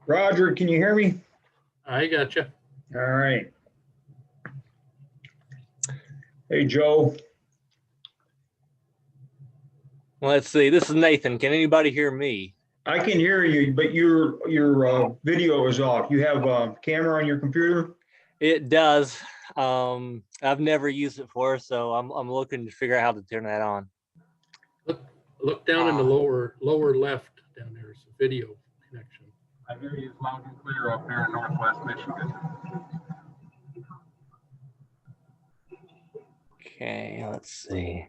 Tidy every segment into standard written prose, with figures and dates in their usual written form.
Roger, can you hear me? I gotcha. All right. Hey, Joe. Well, let's see. This is Nathan. Can anybody hear me? I can hear you, but your video is off. You have a camera on your computer? It does. I've never used it before, so I'm looking to figure out how to turn that on. Look down in the lower left down there is a video connection. I hear you loud and clear up here in Northwest Michigan. Okay, let's see.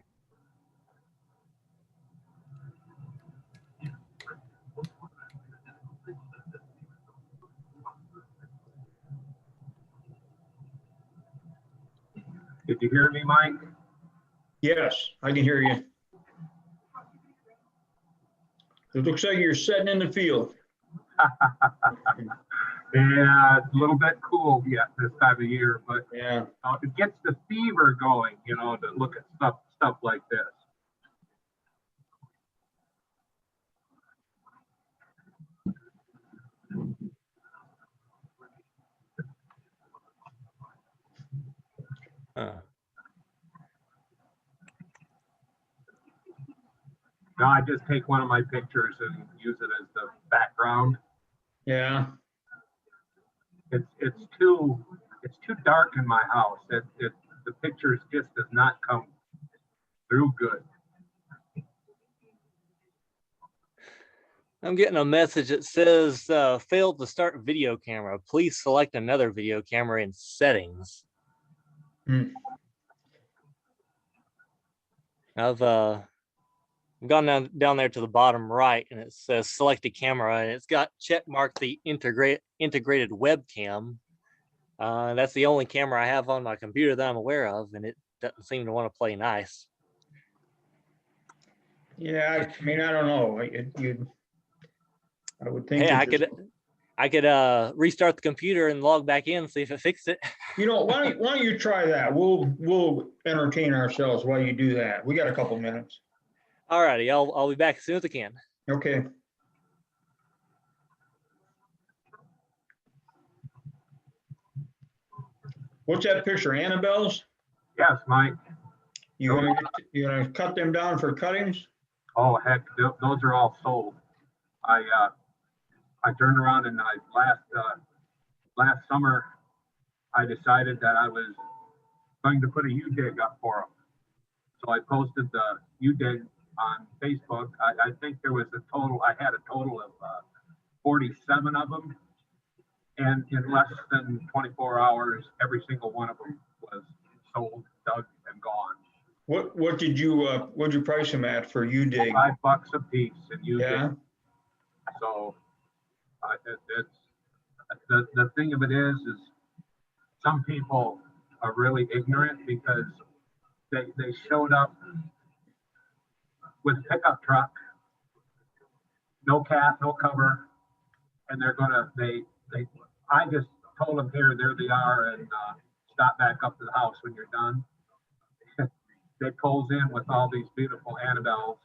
Did you hear me, Mike? Yes, I can hear you. It looks like you're sitting in the field. Yeah, it's a little bit cool yet this time of year, but Yeah. it gets the fever going, you know, to look at stuff like this. Now I just take one of my pictures and use it as the background. Yeah. It's too dark in my house. The pictures just does not come through good. I'm getting a message that says failed to start video camera. Please select another video camera in settings. I've gone down there to the bottom right, and it says select a camera, and it's got check marked the integrated webcam. That's the only camera I have on my computer that I'm aware of, and it doesn't seem to want to play nice. Yeah, I mean, I don't know. I would think. Hey, I could restart the computer and log back in and see if it fixed it. You know, why don't you try that? We'll entertain ourselves while you do that. We got a couple minutes. All righty, I'll be back as soon as I can. Okay. What's that picture? Annabelle's? Yes, Mike. You gonna cut them down for cuttings? Oh heck, those are all sold. I turned around and last summer I decided that I was going to put a U-dig up for them. So I posted the U-dig on Facebook. I think there was I had a total of 47 of them. And in less than 24 hours, every single one of them was sold, dug, and gone. What did you price them at for U-dig? $5 a piece in U-dig. Yeah. So the thing of it is some people are really ignorant because they showed up with a pickup truck, no cap, no cover, and I just told them there they are, and stop back up to the house when you're done. They pulls in with all these beautiful Annabelles,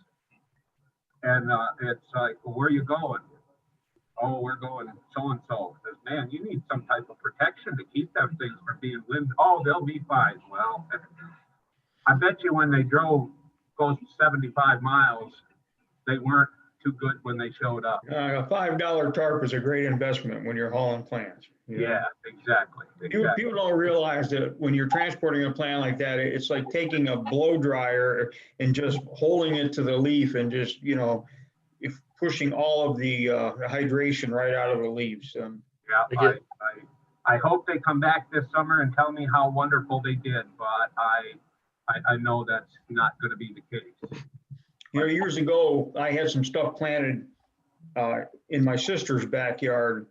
and it's like, well, where are you going? Oh, we're going so-and-so. Says, man, you need some type of protection to keep them things from being limbed. Oh, they'll be fine. Well, I bet you when they drove close to 75 miles, they weren't too good when they showed up. A $5 tarp is a great investment when you're hauling plants. Yeah, exactly. People don't realize that when you're transporting a plant like that, it's like taking a blow dryer and just holding it to the leaf and just, pushing all of the hydration right out of the leaves. Yeah, I hope they come back this summer and tell me how wonderful they did, but I know that's not going to be the case. Years ago, I had some stuff planted in my sister's backyard,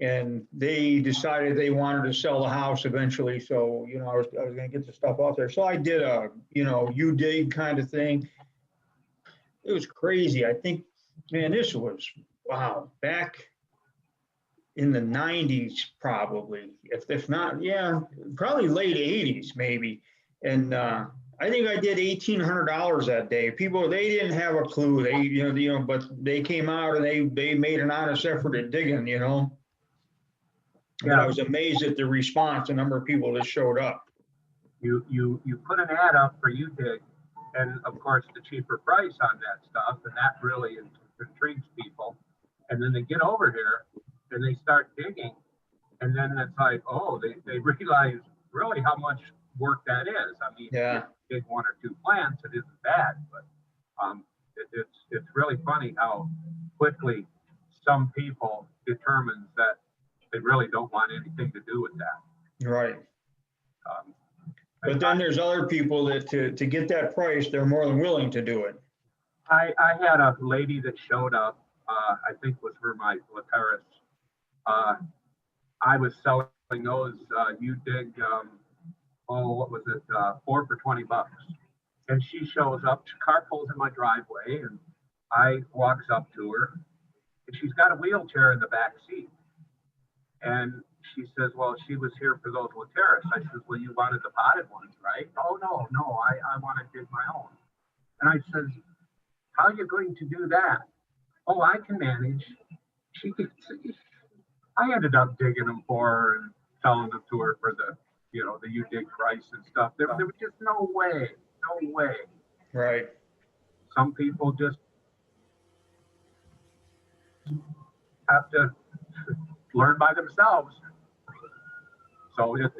and they decided they wanted to sell the house eventually. So, I was going to get the stuff off there. So I did a, U-dig kind of thing. It was crazy. I think, man, this was, wow, back in the 90s, probably, if not, yeah, probably late 80s, maybe. And I think I did $1,800 that day. People, they didn't have a clue. They, but they came out and they made an honest effort at digging, And I was amazed at the response, the number of people that showed up. You put an ad up for UDig, and of course the cheaper price on that stuff, and that really intrigues people. And then they get over here and they start digging, and then it's like, oh, they realize really how much work that is. I mean, Yeah. dig 1 or 2 plants, it isn't bad, but it's really funny how quickly some people determines that they really don't want anything to do with that. Right. But then there's other people that to get that price, they're more than willing to do it. I had a lady that showed up, I think was for my Lateris. I was selling those UDig, what was it, 4 for $20. And she shows up, car pulls in my driveway, and I walks up to her, and she's got a wheelchair in the back seat. And she says, well, she was here for those Lateris. I says, well, you wanted the potted ones, right? Oh, no, I want to dig my own. And I says, how are you going to do that? Oh, I can manage. I ended up digging them for her and selling them to her for the UDig price and stuff. There was just no way. Right. Some people just have to learn by themselves. So it's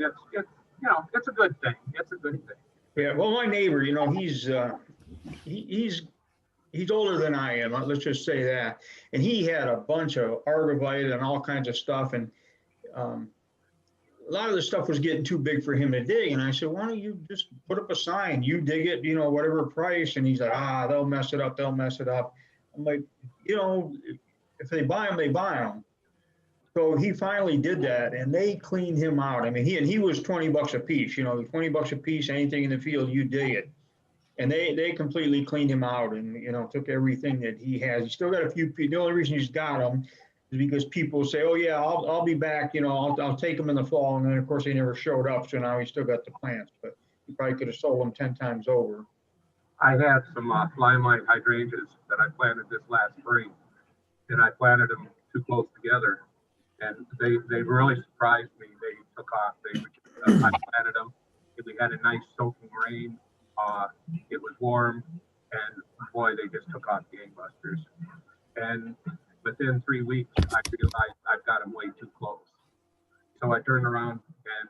a good thing. It's a good thing. Yeah. Well, my neighbor, he's older than I am. Let's just say that. And he had a bunch of arborvitae and all kinds of stuff. And a lot of the stuff was getting too big for him to dig. And I said, why don't you just put up a sign? You dig it, whatever price. And he's like, they'll mess it up. I'm like, if they buy them, they buy them. So he finally did that, and they cleaned him out. I mean, he was $20 a piece, $20 a piece, anything in the field, you dig it. And they completely cleaned him out and, took everything that he has. He's still got a few people. The only reason he's got them is because people say, oh yeah, I'll be back, I'll take them in the fall. And then of course they never showed up. So now he's still got the plants, but he probably could have sold them 10 times over. I had some limelight hydrangeas that I planted this last spring, and I planted them too close together. And they really surprised me. They took off. I planted them. We had a nice soaking rain. It was warm, and boy, they just took off gangbusters. And within 3 weeks, I realized I've got them way too close. So I turned around and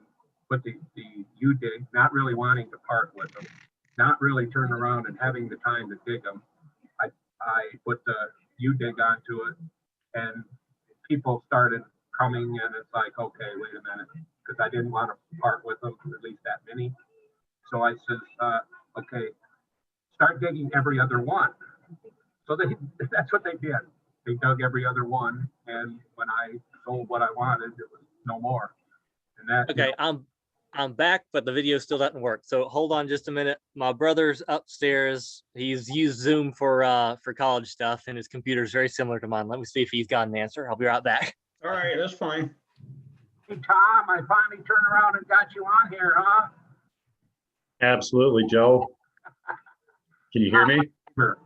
put the UDig, not really wanting to part with them, not really turn around and having the time to dig them. I put the UDig onto it, and people started coming, and it's like, okay, wait a minute, because I didn't want to part with them, at least that many. So I says, okay, start digging every other one. So that's what they did. They dug every other one, and when I sold what I wanted, it was no more. And that. Okay, I'm back, but the video still doesn't work. So hold on just a minute. My brother's upstairs. He's used Zoom for college stuff, and his computer's very similar to mine. Let me see if he's got an answer. I'll be right back. All right, that's fine. Hey, Tom, I finally turned around and got you on here, huh? Absolutely, Joe. Can you hear me? Sure.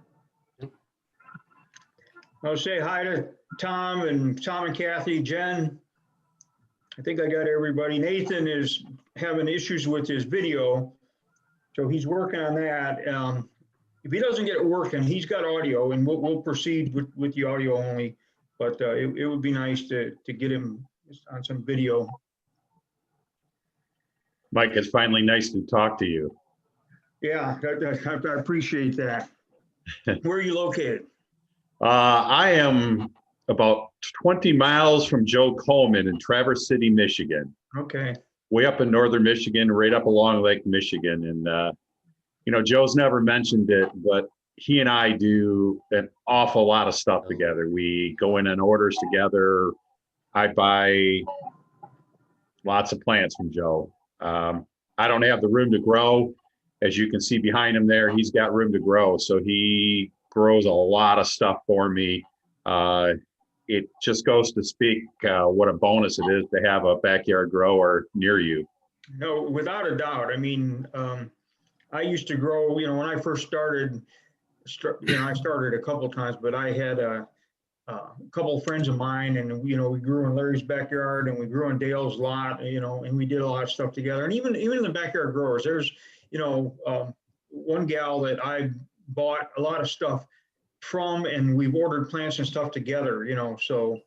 I'll say hi to Tom and Kathy, Jen. I think I got everybody. Nathan is having issues with his video, so he's working on that. If he doesn't get it working, he's got audio, and we'll proceed with the audio only. But it would be nice to get him on some video. Mike, it's finally nice to talk to you. Yeah, I appreciate that. Where are you located? I am about 20 miles from Joe Coleman in Traverse City, Michigan. Okay. Way up in northern Michigan, right up along Lake Michigan. And, Joe's never mentioned it, but he and I do an awful lot of stuff together. We go in on orders together. I buy lots of plants from Joe. I don't have the room to grow. As you can see behind him there, he's got room to grow. So he grows a lot of stuff for me. It just goes to speak what a bonus it is to have a backyard grower near you. No, without a doubt. I mean, I used to grow, you know, when I first started, you know, I started a couple times, but I had a couple of friends of mine, and you know, we grew in Larry's backyard, and we grew in Dale's lot, you know, and we did a lot of stuff together. And even in the backyard growers, there's, you know, one gal that I bought a lot of stuff from, and we've ordered plants and stuff together, you know. So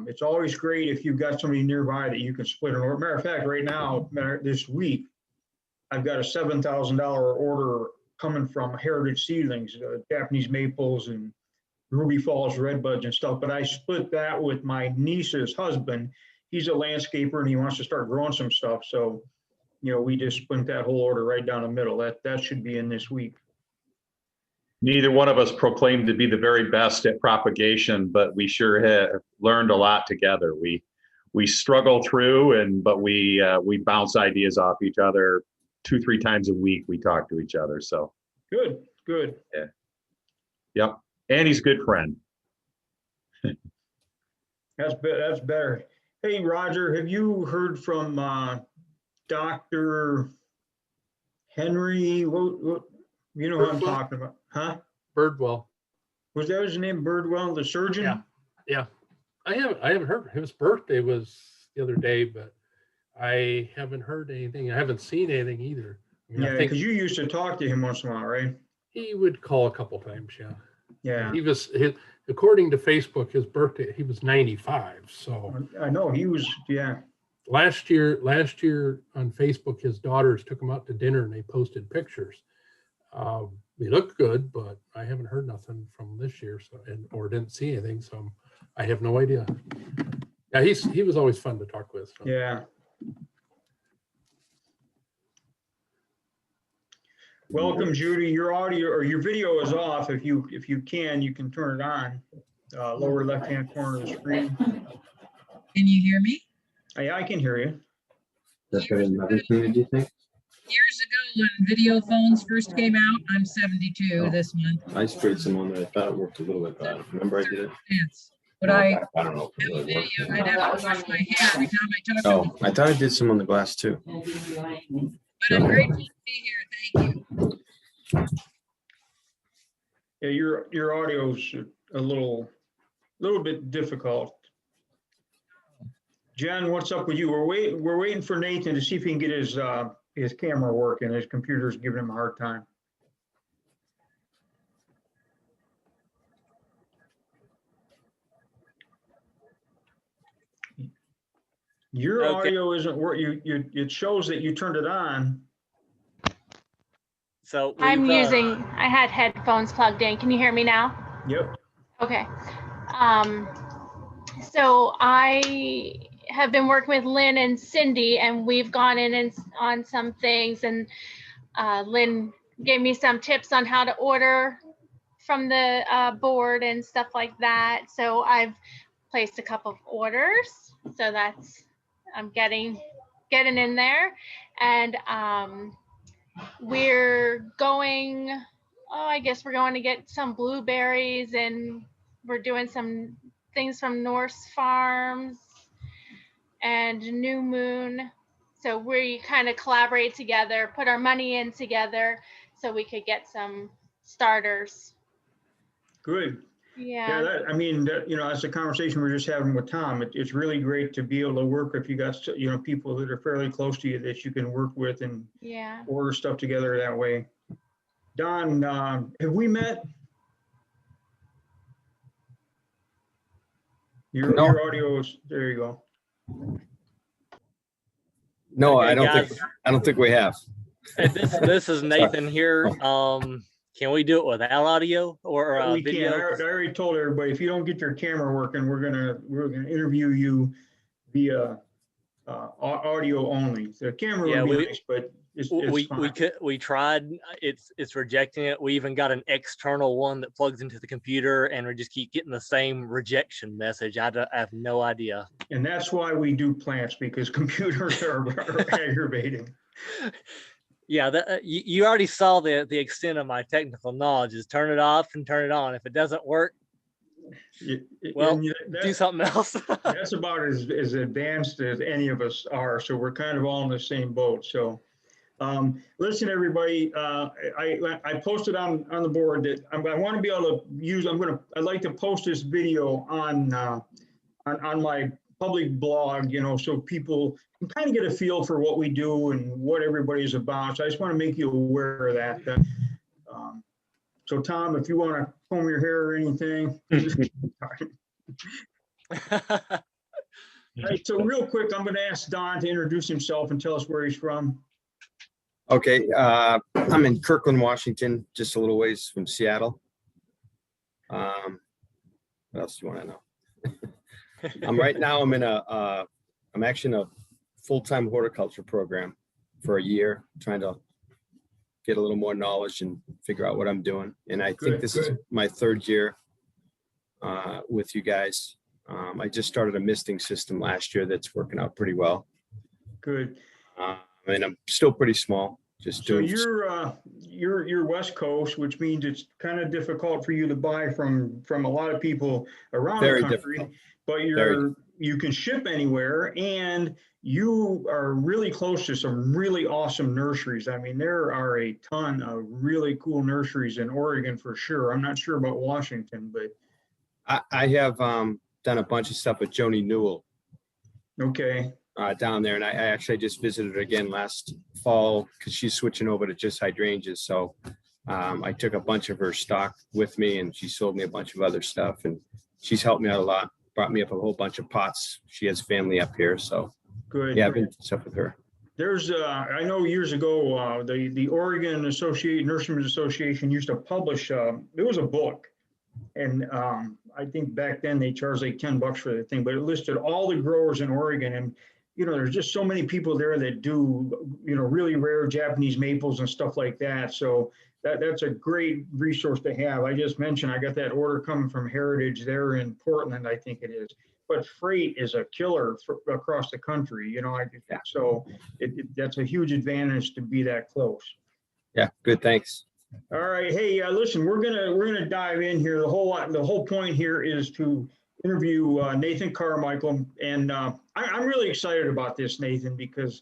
it's always great if you've got somebody nearby that you can split an order. Matter of fact, right now, this week, I've got a $7,000 order coming from Heritage Seedlings, Japanese maples and Ruby Falls redbuds and stuff. But I split that with my niece's husband. He's a landscaper and he wants to start growing some stuff. So, you know, we just split that whole order right down the middle. That should be in this week. Neither one of us proclaimed to be the very best at propagation, but we sure have learned a lot together. We struggle through, but we bounce ideas off each other 2-3 times a week. We talk to each other. So Good. yeah, yep. And he's a good friend. That's better. Hey, Roger, have you heard from Dr. Henry? What, you know who I'm talking about, huh? Birdwell. Was that his name, Birdwell, the surgeon? Yeah. I haven't heard. His birthday was the other day, but I haven't heard anything. I haven't seen anything either. I mean, Yeah, because you used to talk to him once in a while, right? he would call a couple times. Yeah. Yeah. He was, according to Facebook, his birthday, he was 95. So I know he was, yeah. last year on Facebook, his daughters took him out to dinner and they posted pictures. He looked good, but I haven't heard nothing from this year, or didn't see anything. So I have no idea. Yeah, he was always fun to talk with. So. Yeah. Welcome, Judy. Your audio or your video is off. If you can, you can turn it on. Lower left-hand corner of the screen. Can you hear me? I can hear you. That's better than other community, do you think? Years ago, when video phones first came out, I'm 72 this month. I sprayed some on there. I thought it worked a little bit better. Remember I did it? Yes. But No, I I don't know if it have a really worked. video, I'd have to wash my hair every time I talk Oh, to them. I thought I did some on the glass too. But I'm grateful to be here. Thank you. Yeah, your audio's a little bit difficult. Jen, what's up with you? We're waiting for Nathan to see if he can get his camera working. His computer's giving him a hard time. Your Okay. audio isn't working. It shows that you turned it on. So I'm we've, I had headphones plugged in. Can you hear me now? Yep. Okay. So I have been working with Lynn and Cindy, and we've gone in and on some things, and Lynn gave me some tips on how to order from the board and stuff like that. So I've placed a couple of orders. So I'm getting in there, and we're going, I guess we're going to get some blueberries, and we're doing some things from Norse Farms and New Moon. So we kind of collaborate together, put our money in together so we could get some starters. Good. Yeah. That's a conversation we're just having with Tom. It's really great to be able to work if you got, people that are fairly close to you that you can work with and Yeah. order stuff together that way. Don, have we met? No. Your audio is, there you go. No, Okay, I don't guys. think we have. this is Nathan here. Can we do it without audio or We can. video? I already told everybody, if you don't get your camera working, we're gonna interview you via audio only. The camera Yeah, would be we- nice, but it's fine. We tried. It's rejecting it. We even got an external one that plugs into the computer, and we just keep getting the same rejection message. I have no idea. And that's why we do plants, because computers are aggravating. Yeah, you already saw the extent of my technical knowledge. Is turn it off and turn it on. If it doesn't work, well, And do something else. that's about as advanced as any of us are. So we're kind of all in the same boat. So Listen, everybody, I posted on the board that I want to be able to use, I'd like to post this video on my public blog, so people can kind of get a feel for what we do and what everybody's about. So I just want to make you aware of that. So Tom, if you want to comb your hair or anything. All right, so real quick, I'm going to ask Don to introduce himself and tell us where he's from. Okay, I'm in Kirkland, Washington, just a little ways from Seattle. What else do you want to know? I'm actually in a full-time horticulture program for a year, trying to get a little more knowledge and figure out what I'm doing. And I think this is my third year with you guys. I just started a misting system last year that's working out pretty well. Good. And I'm still pretty small. Just So doing. you're West Coast, which means it's kind of difficult for you to buy from a lot of people around Very the country. difficult. But you can ship anywhere, and you are really close to some really awesome nurseries. I mean, there are a ton of really cool nurseries in Oregon for sure. I'm not sure about Washington, but I have done a bunch of stuff with Joni Newell okay. Down there, and I actually just visited her again last fall because she's switching over to just hydrangeas. So I took a bunch of her stock with me, and she sold me a bunch of other stuff, and she's helped me out a lot. Brought me up a whole bunch of pots. She has family up here, so Good. yeah, I've been stuff with her. There's, I know years ago, the Oregon Nurserymen's Association used to publish, it was a book. And I think back then they charged like $10 for the thing, but it listed all the growers in Oregon. And, there's just so many people there that do, really rare Japanese maples and stuff like that. So that's a great resource to have. I just mentioned, I got that order coming from Heritage there in Portland, I think it is. But freight is a killer across the country, so that's a huge advantage to be that close. Yeah, good, thanks. All right, hey, listen, we're gonna dive in here. The whole point here is to interview Nathan Carmichael, and I'm really excited about this, Nathan, because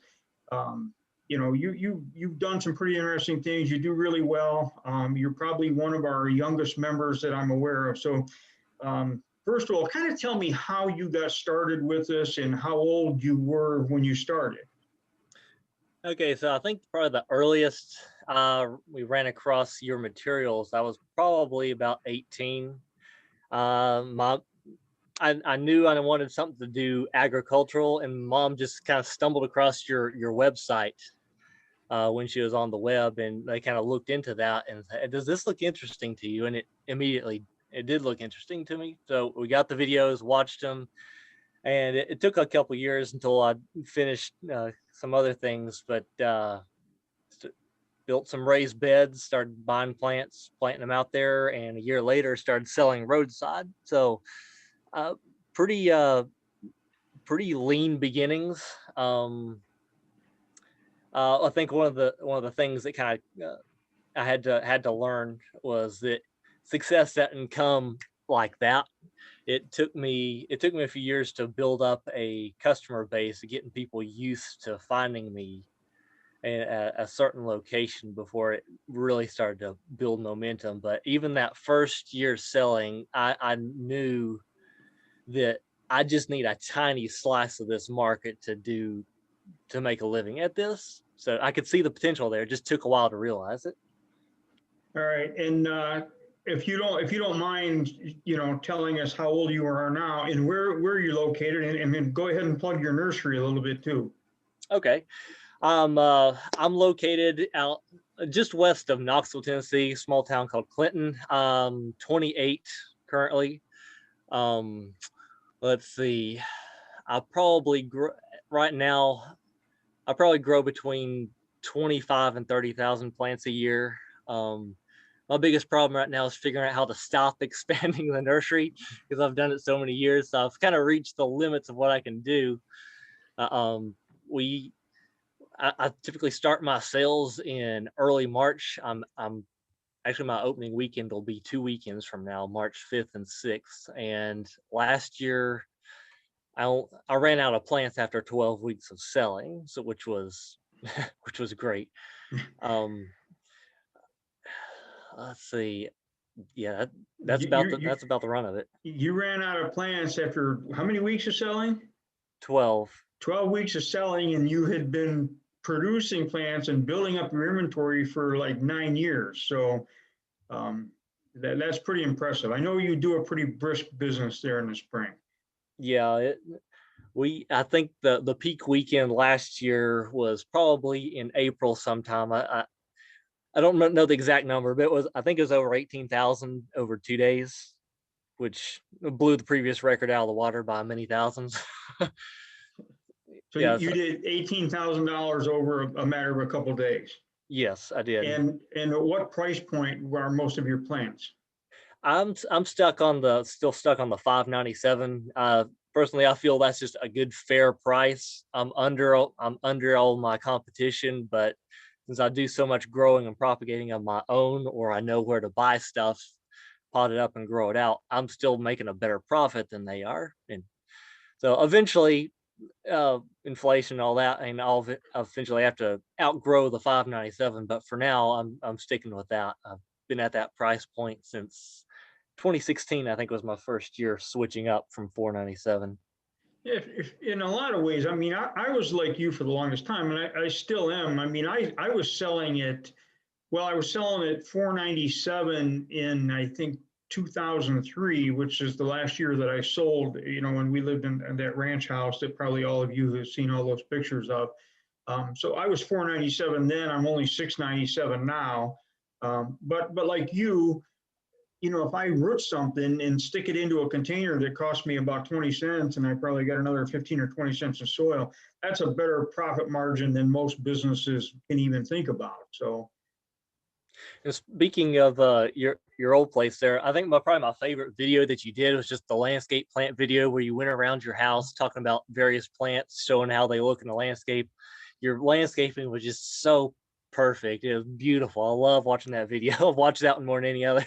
you've done some pretty interesting things. You do really well. You're probably one of our youngest members that I'm aware of. So. First of all, kind of tell me how you got started with this and how old you were when you started. Okay, so I think probably the earliest we ran across your materials, I was probably about 18. I knew I wanted something to do agricultural, and Mom just kind of stumbled across your website when she was on the web, and they kind of looked into that and said, does this look interesting to you? And it did look interesting to me. So we got the videos, watched them, and it took a couple years until I finished some other things, but built some raised beds, started buying plants, planting them out there, and a year later started selling roadside. So pretty lean beginnings. I think one of the things that kind of I had to learn was that success doesn't come like that. It took me a few years to build up a customer base, getting people used to finding me at a certain location before it really started to build momentum. But even that first year selling, I knew that I just need a tiny slice of this market to make a living at this. So I could see the potential there. It just took a while to realize it. All right, and if you don't mind, telling us how old you are now and where you're located, and then go ahead and plug your nursery a little bit too. Okay, I'm located out just west of Knoxville, Tennessee, small town called Clinton. 28 currently. Let's see. I probably grow between 25 and 30,000 plants a year. My biggest problem right now is figuring out how to stop expanding the nursery because I've done it so many years. So I've kind of reached the limits of what I can do. I typically start my sales in early March. Actually, my opening weekend will be 2 weekends from now, March 5th and 6th. And last year, I ran out of plants after 12 weeks of selling, which was great. Um, let's see. Yeah, that's You, about you, you that's about the run of it. you ran out of plants after how many weeks of selling? 12. 12 weeks of selling, and you had been producing plants and building up your inventory for like 9 years. So that's pretty impressive. I know you do a pretty brisk business there in the spring. Yeah, I think the peak weekend last year was probably in April sometime. I don't know the exact number, but I think it was over 18,000 over 2 days, which blew the previous record out of the water by many thousands. So Yeah, you did $18,000 over a matter of a couple of days. yes, I did. And at what price point are most of your plants? I'm still stuck on the 597. Personally, I feel that's just a good fair price. I'm under all my competition, but since I do so much growing and propagating of my own, or I know where to buy stuff, pot it up and grow it out, I'm still making a better profit than they are. And so eventually, inflation and all that, and I'll eventually have to outgrow the 597. But for now, I'm sticking with that. I've been at that price point since 2016. I think was my first year switching up from 497. If in a lot of ways, I mean, I was like you for the longest time, and I still am. I mean, I was selling it, well, I was selling it 497 in, I think, 2003, which is the last year that I sold, when we lived in that ranch house that probably all of you have seen all those pictures of. So I was 497 then, I'm only 697 now. But like you, if I root something and stick it into a container that cost me about 20 cents and I probably got another 15 or 20 cents in soil, that's a better profit margin than most businesses can even think about. So. And speaking of your old place there, I think probably my favorite video that you did was just the landscape plant video where you went around your house talking about various plants, showing how they look in the landscape. Your landscaping was just so perfect. It was beautiful. I love watching that video. I've watched that one more than any other.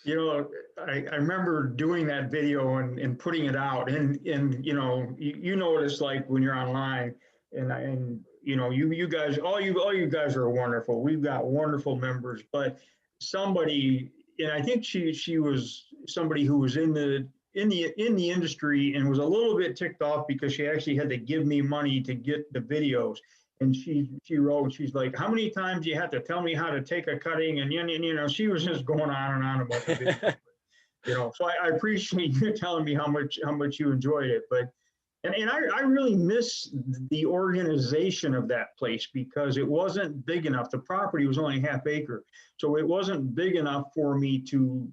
I remember doing that video and putting it out, and you know what it's like when you're online, and you guys, all you guys are wonderful. We've got wonderful members, but somebody, and I think she was somebody who was in the industry and was a little bit ticked off because she actually had to give me money to get the videos. And she wrote, she's like, how many times do you have to tell me how to take a cutting? And she was just going on and on about the video. So I appreciate you telling me how much you enjoyed it. But and I really miss the organization of that place because it wasn't big enough. The property was only half acre. So it wasn't big enough for me to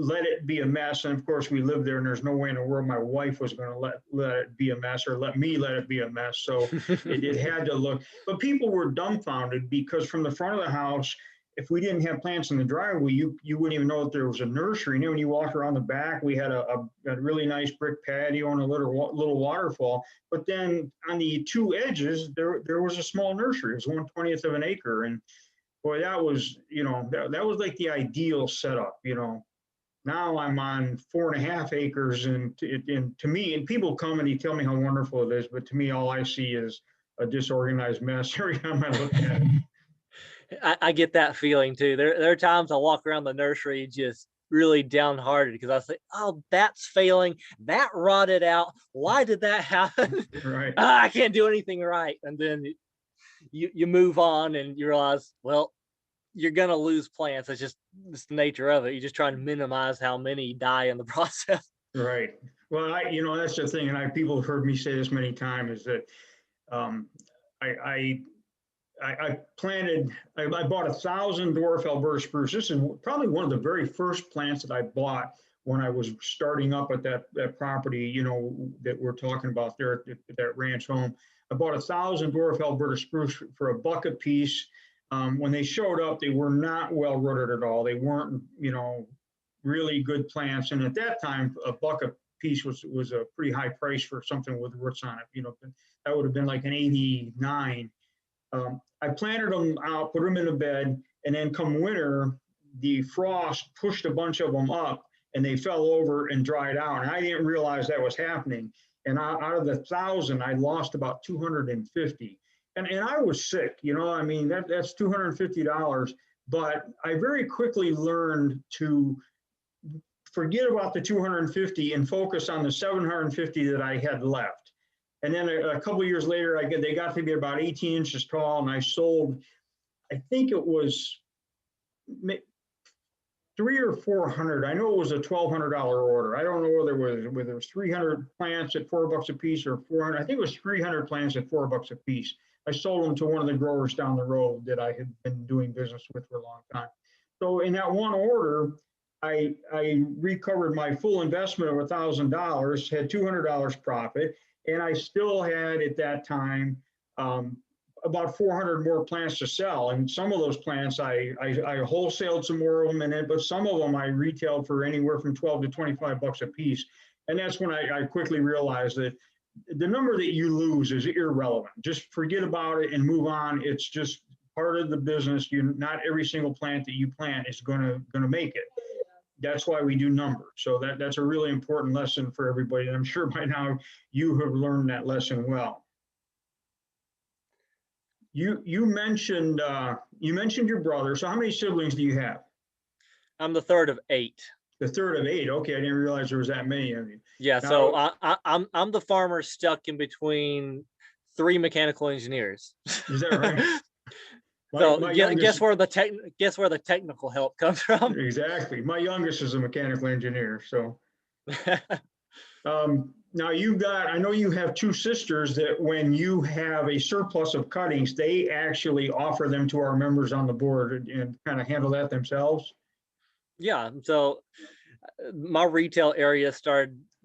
let it be a mess. And of course we lived there and there's no way in the world my wife was going to let it be a mess or let me let it be a mess. So it had to look, but people were dumbfounded because from the front of the house, if we didn't have plants in the driveway, you wouldn't even know that there was a nursery. When you walk around the back, we had a really nice brick patio and a little waterfall. But then on the two edges, there was a small nursery. It was 1/20th of an acre. And boy, that was, that was like the ideal setup, Now I'm on 4.5 acres, and to me, and people come and they tell me how wonderful it is, but to me, all I see is a disorganized mess every time I look at it. I get that feeling too. There are times I walk around the nursery just really downhearted because I say, "Oh, that's failing. That rotted out. Why did that happen? Right. I can't do anything right." And then you move on and you realize, well, you're gonna lose plants. It's the nature of it. You're just trying to minimize how many die in the process. Right. Well, that's the thing, and people have heard me say this many times, is that I bought 1,000 dwarf Alberta spruce. This is probably one of the very first plants that I bought when I was starting up at that property, that we're talking about there at that ranch home. I bought 1,000 dwarf Alberta spruce for $1 a piece. When they showed up, they were not well rooted at all. They weren't, really good plants. And at that time, $1 a piece was a pretty high price for something with roots on it. That would have been like an 89. I planted them out, put them in a bed, and then come winter, the frost pushed a bunch of them up and they fell over and dried out. And I didn't realize that was happening. And out of the 1,000, I lost about 250. and I was sick, I mean, that's $250, but I very quickly learned to forget about the 250 and focus on the 750 that I had left. And then a couple of years later, they got to be about 18 inches tall, and I sold, I think it was 300 or 400. I know it was a $1,200 order. I don't know whether it was 300 plants at $4 a piece or 400. I think it was 300 plants at $4 a piece. I sold them to one of the growers down the road that I had been doing business with for a long time. So in that one order, I recovered my full investment of $1,000, had $200 profit, and I still had at that time about 400 more plants to sell. And some of those plants I wholesaled some more of them, but some of them I retailed for anywhere from 12 to 25 bucks a piece. And that's when I quickly realized that the number that you lose is irrelevant. Just forget about it and move on. It's just part of the business. Not every single plant that you plant is gonna make it. That's why we do numbers. So that's a really important lesson for everybody. And I'm sure by now you have learned that lesson well. You mentioned your brother. So how many siblings do you have? I'm the third of 8. The third of 8. Okay, I didn't realize there was that many of you. Yeah, Now, so I'm the farmer stuck in between 3 mechanical engineers. Is that right? So My guess where the technical help comes from. Exactly. My youngest is a mechanical engineer. So now I know you have 2 sisters that when you have a surplus of cuttings, they actually offer them to our members on the board and kind of handle that themselves. Yeah, so my retail area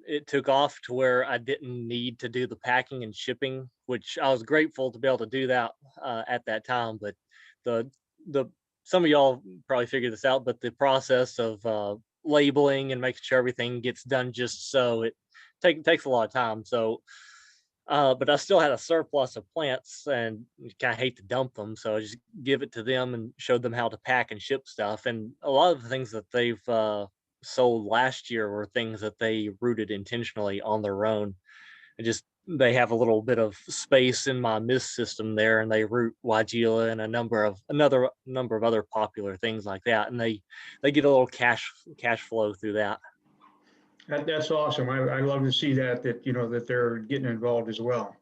it took off to where I didn't need to do the packing and shipping, which I was grateful to be able to do that at that time. But some of y'all probably figured this out, but the process of labeling and making sure everything gets done just so it takes a lot of time. So but I still had a surplus of plants and kind of hate to dump them. So I just give it to them and showed them how to pack and ship stuff. And a lot of the things that they've sold last year were things that they rooted intentionally on their own. They have a little bit of space in my mist system there, and they root Weigela and another number of other popular things like that. And they get a little cash flow through that. That's awesome. I love to see that that they're getting involved as well.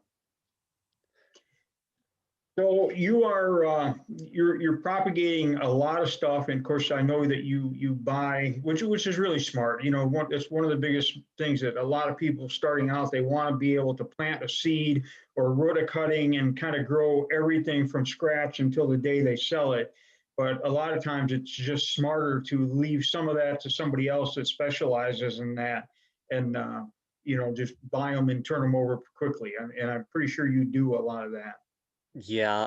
So you're propagating a lot of stuff, and of course I know that you buy, which is really smart. It's one of the biggest things that a lot of people starting out, they want to be able to plant a seed or root a cutting and kind of grow everything from scratch until the day they sell it. But a lot of times it's just smarter to leave some of that to somebody else that specializes in that, and just buy them and turn them over quickly. And I'm pretty sure you do a lot of that. Yeah,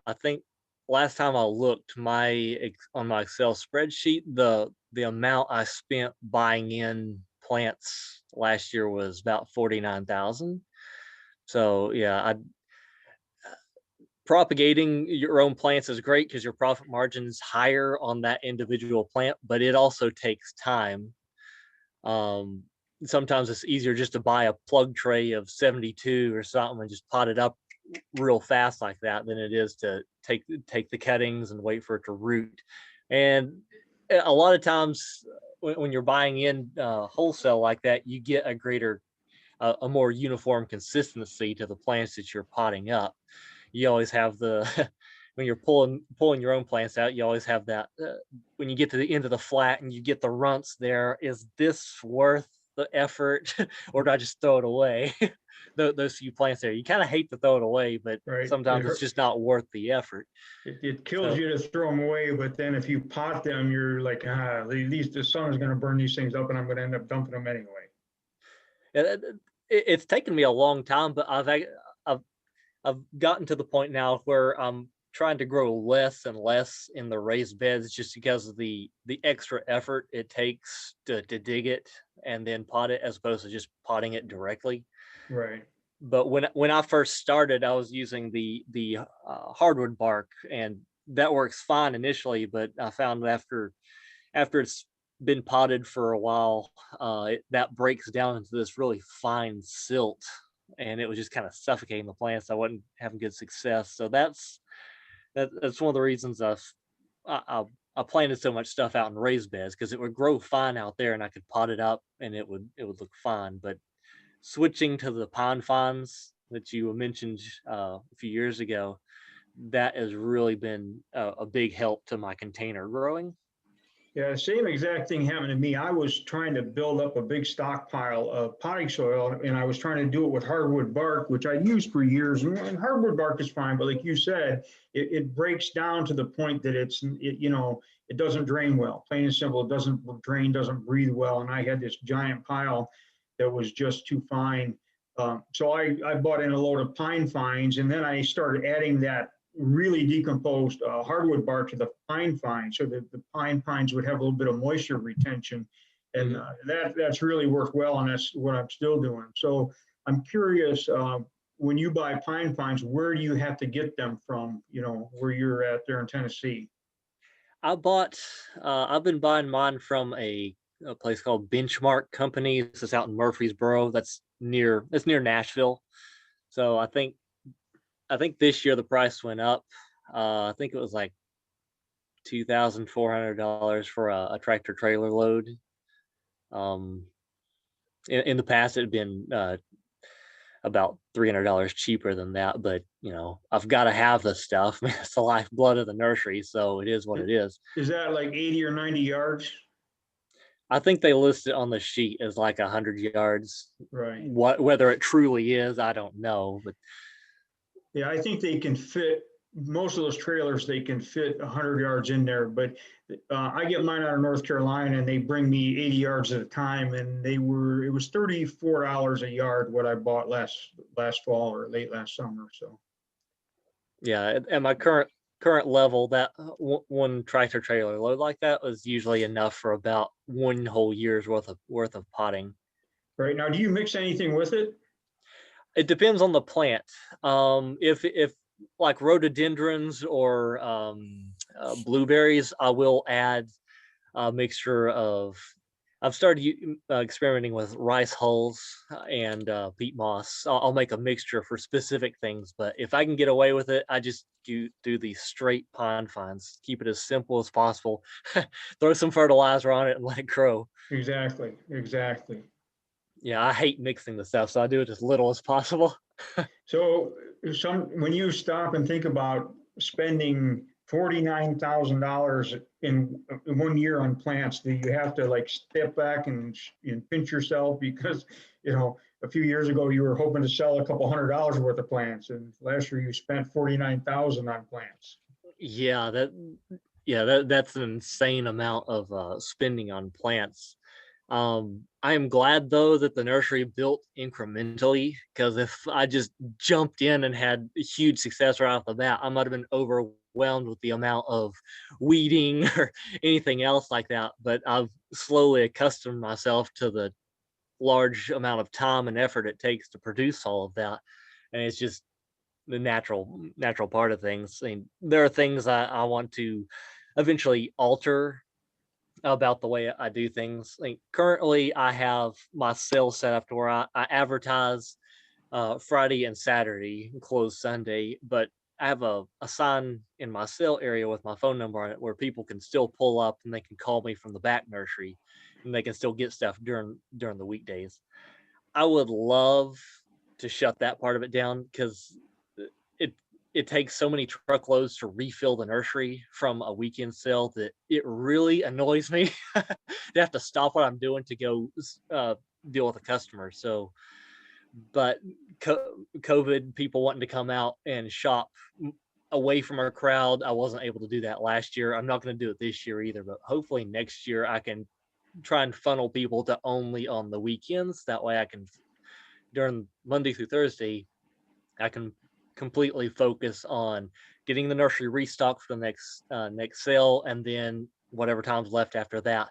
I think last time I looked on my Excel spreadsheet, the amount I spent buying in plants last year was about 49,000. So yeah, propagating your own plants is great because your profit margin is higher on that individual plant, but it also takes time. Sometimes it's easier just to buy a plug tray of 72 or something and just pot it up real fast like that than it is to take the cuttings and wait for it to root. And a lot of times when you're buying in wholesale like that, you get a more uniform consistency to the plants that you're potting up. You always have when you're pulling your own plants out, you always have that when you get to the end of the flat and you get the runts there, is this worth the effort or do I just throw it away? Those few plants there, you kind of hate to throw it away, but Right. sometimes it's just not worth the effort. It kills you to throw them away, but then if you pot them, you're like, at least the sun is going to burn these things up and I'm going to end up dumping them anyway. It's taken me a long time, but I've gotten to the point now where I'm trying to grow less and less in the raised beds just because of the extra effort it takes to dig it and then pot it as opposed to just potting it directly. Right. But when I first started, I was using the hardwood bark, and that works fine initially. But I found after it's been potted for a while, that breaks down into this really fine silt and it was just kind of suffocating the plants. I wasn't having good success. So that's one of the reasons I planted so much stuff out in raised beds, because it would grow fine out there and I could pot it up and it would look fine. But switching to the pine fines that you mentioned a few years ago, that has really been a big help to my container growing. Yeah, same exact thing happened to me. I was trying to build up a big stockpile of potting soil, and I was trying to do it with hardwood bark, which I used for years. And hardwood bark is fine, but like you said, it breaks down to the point that it doesn't drain well. Plain and simple, it doesn't drain, doesn't breathe well. And I had this giant pile that was just too fine. So I bought in a load of pine fines, and then I started adding that really decomposed hardwood bark to the pine fines, so that the pines would have a little bit of moisture retention, and that's really worked well, and that's what I'm still doing. So I'm curious, when you buy pine fines, where do you have to get them from? Where you're at there in Tennessee? I've been buying mine from a place called Benchmark Company. This is out in Murfreesboro. That's near Nashville. So I think this year the price went up. I think it was like $2,400 for a tractor trailer load. In the past, it had been about $300 cheaper than that. But I've got to have the stuff. It's the lifeblood of the nursery, so it is what it is. Is that like 80 or 90 yards? I think they list it on the sheet as like 100 yards. Right. Whether it truly is, I don't know. But yeah, I think they can fit, most of those trailers, they can fit 100 yards in there, but I get mine out of North Carolina and they bring me 80 yards at a time, and it was $34 a yard what I bought last fall or late last summer. So yeah, at my current level, that one tractor trailer load like that was usually enough for about one whole year's worth of potting. Right. Now, do you mix anything with it? It depends on the plant. If like rhododendrons or blueberries, I will add a mixture of. I've started experimenting with rice hulls and peat moss. I'll make a mixture for specific things, but if I can get away with it, I just do the straight pine fines. Keep it as simple as possible. Throw some fertilizer on it and let it grow. Exactly. Yeah, I hate mixing the stuff, so I do it as little as possible. So when you stop and think about spending $49,000 in 1 year on plants, do you have to like step back and pinch yourself, because a few years ago you were hoping to sell a couple $100 worth of plants, and last year you spent $49,000 on plants? Yeah, that's an insane amount of spending on plants. I am glad though that the nursery built incrementally, because if I just jumped in and had huge success right off the bat, I might have been overwhelmed with the amount of weeding or anything else like that. But I've slowly accustomed myself to the large amount of time and effort it takes to produce all of that, and it's just the natural part of things. I mean, there are things I want to eventually alter about the way I do things. Like currently I have my sales set up to where I advertise Friday and Saturday and close Sunday, but I have a sign in my sale area with my phone number on it where people can still pull up and they can call me from the back nursery and they can still get stuff during the weekdays. I would love to shut that part of it down, because it takes so many truckloads to refill the nursery from a weekend sale that it really annoys me to have to stop what I'm doing to go deal with a customer. So, but COVID, people wanting to come out and shop away from our crowd, I wasn't able to do that last year. I'm not going to do it this year either, but hopefully next year I can try and funnel people to only on the weekends. That way I can, during Monday through Thursday, I can completely focus on getting the nursery restocked for the next sale, and then whatever time's left after that,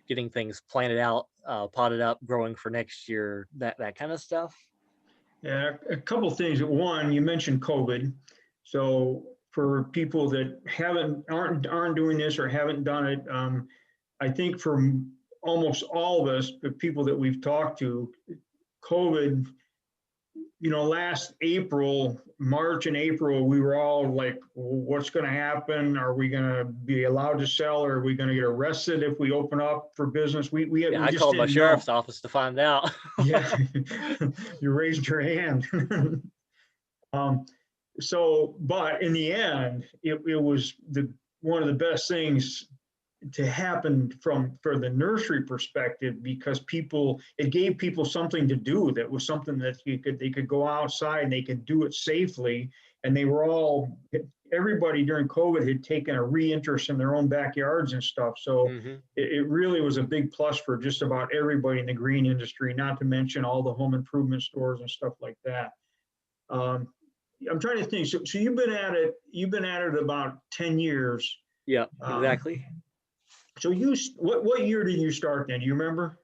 getting things planted out, potted up, growing for next year, that kind of stuff. Yeah, a couple of things. One, you mentioned COVID. So for people that aren't doing this or haven't done it, I think for almost all of us, the people that we've talked to, COVID, last April, March and April, we were all like, what's going to happen? Are we going to be allowed to sell, or are we going to get arrested if we open up for business? We I just called my didn't know. sheriff's office to find out. Yeah, you raised your hand. But in the end, it was one of the best things to happen for the nursery perspective, because it gave people something to do. That was something that they could go outside and they could do it safely. And everybody during COVID had taken a reinterest in their own backyards and stuff. So it really was a big plus for just about everybody in the green industry, not to mention all the home improvement stores and stuff like that. I'm trying to think. So you've been at it about 10 years. Yeah, exactly. So what year did you start then? Do you remember?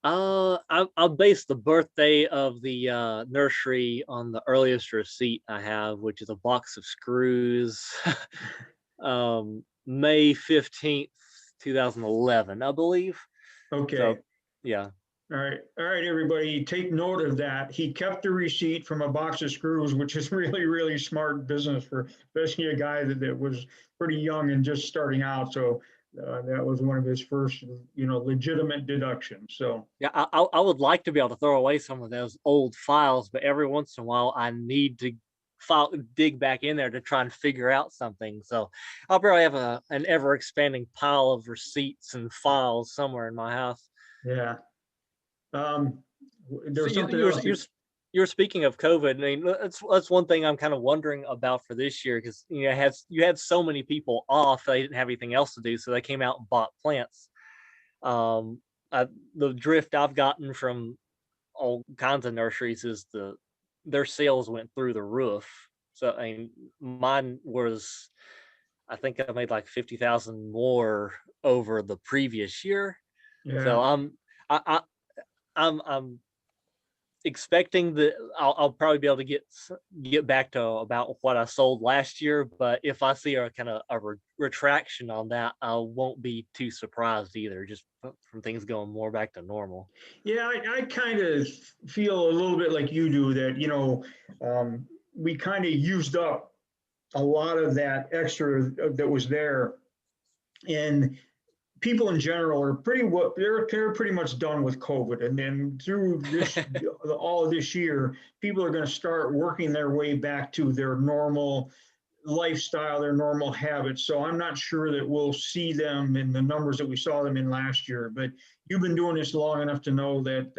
I'll base the birthday of the nursery on the earliest receipt I have, which is a box of screws. May 15th, 2011, I believe. Okay. So, yeah. All right, everybody, take note of that. He kept the receipt from a box of screws, which is really, really smart business for especially a guy that was pretty young and just starting out. So that was one of his first, legitimate deductions. So yeah, I would like to be able to throw away some of those old files, but every once in a while I need to dig back in there to try and figure out something. So I'll probably have an ever expanding pile of receipts and files somewhere in my house. Yeah. There's So something else. You're speaking of COVID. I mean, that's one thing I'm kind of wondering about for this year, because you had so many people off, they didn't have anything else to do, so they came out and bought plants. The drift I've gotten from all kinds of nurseries is their sales went through the roof. So I mean, mine was, I think I made like 50,000 more over the previous year. Yeah. So I'm expecting that I'll probably be able to get back to about what I sold last year, but if I see a kind of a retraction on that, I won't be too surprised either, just from things going more back to normal. Yeah, I kind of feel a little bit like you do that, we kind of used up a lot of that extra that was there, and people in general are they're pretty much done with COVID. And then through all of this year, people are going to start working their way back to their normal lifestyle, their normal habits. So I'm not sure that we'll see them in the numbers that we saw them in last year. But you've been doing this long enough to know that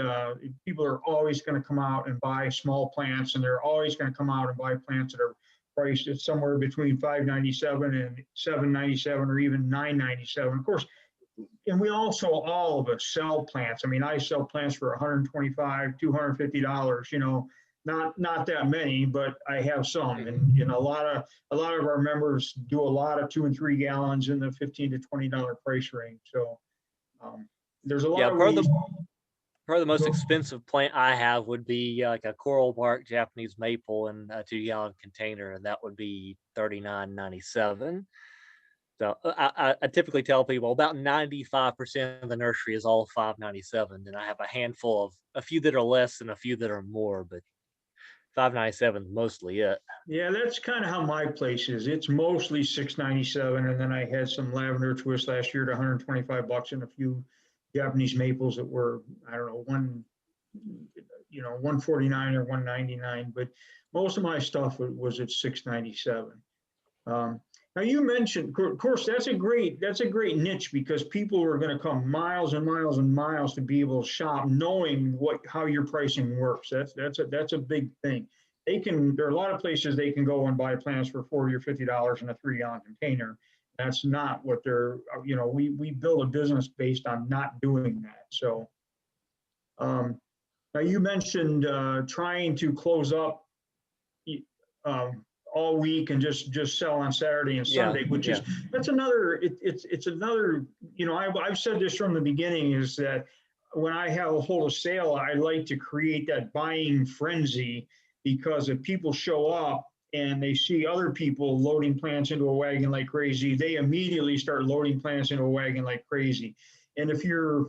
people are always going to come out and buy small plants, and they're always going to come out and buy plants that are priced at somewhere between $5.97 and $7.97 or even $9.97. Of course. And we also, all of us, sell plants. I mean, I sell plants for $125, $250, not that many, but I have some. And a lot of our members do a lot of 2 and 3 gallons in the $15 to $20 price range. So there's a lot of ways. Probably the most expensive plant I have would be like a coral bark Japanese maple in a 2-gallon container, and that would be $39.97. So I typically tell people about 95% of the nursery is all $5.97, and I have a handful of a few that are less and a few that are more, but $5.97 is mostly it. Yeah, that's kind of how my place is. It's mostly $6.97, and then I had some lavender twist last year at $125 and a few Japanese maples that were, I don't know, $149 or $199, but most of my stuff was at $6.97. Now you mentioned, of course, that's a great niche, because people are going to come miles and miles and miles to be able to shop, knowing how your pricing works. That's a big thing. There are a lot of places they can go and buy plants for $40 or $50 in a 3-gallon container. That's not what we build a business based on not doing that. So now you mentioned trying to close up all week and just sell on Saturday and Sunday, which is, that's another, it's another, I've said this from the beginning, is that when I hold a sale, I like to create that buying frenzy, because if people show up and they see other people loading plants into a wagon like crazy, they immediately start loading plants into a wagon like crazy. And if you're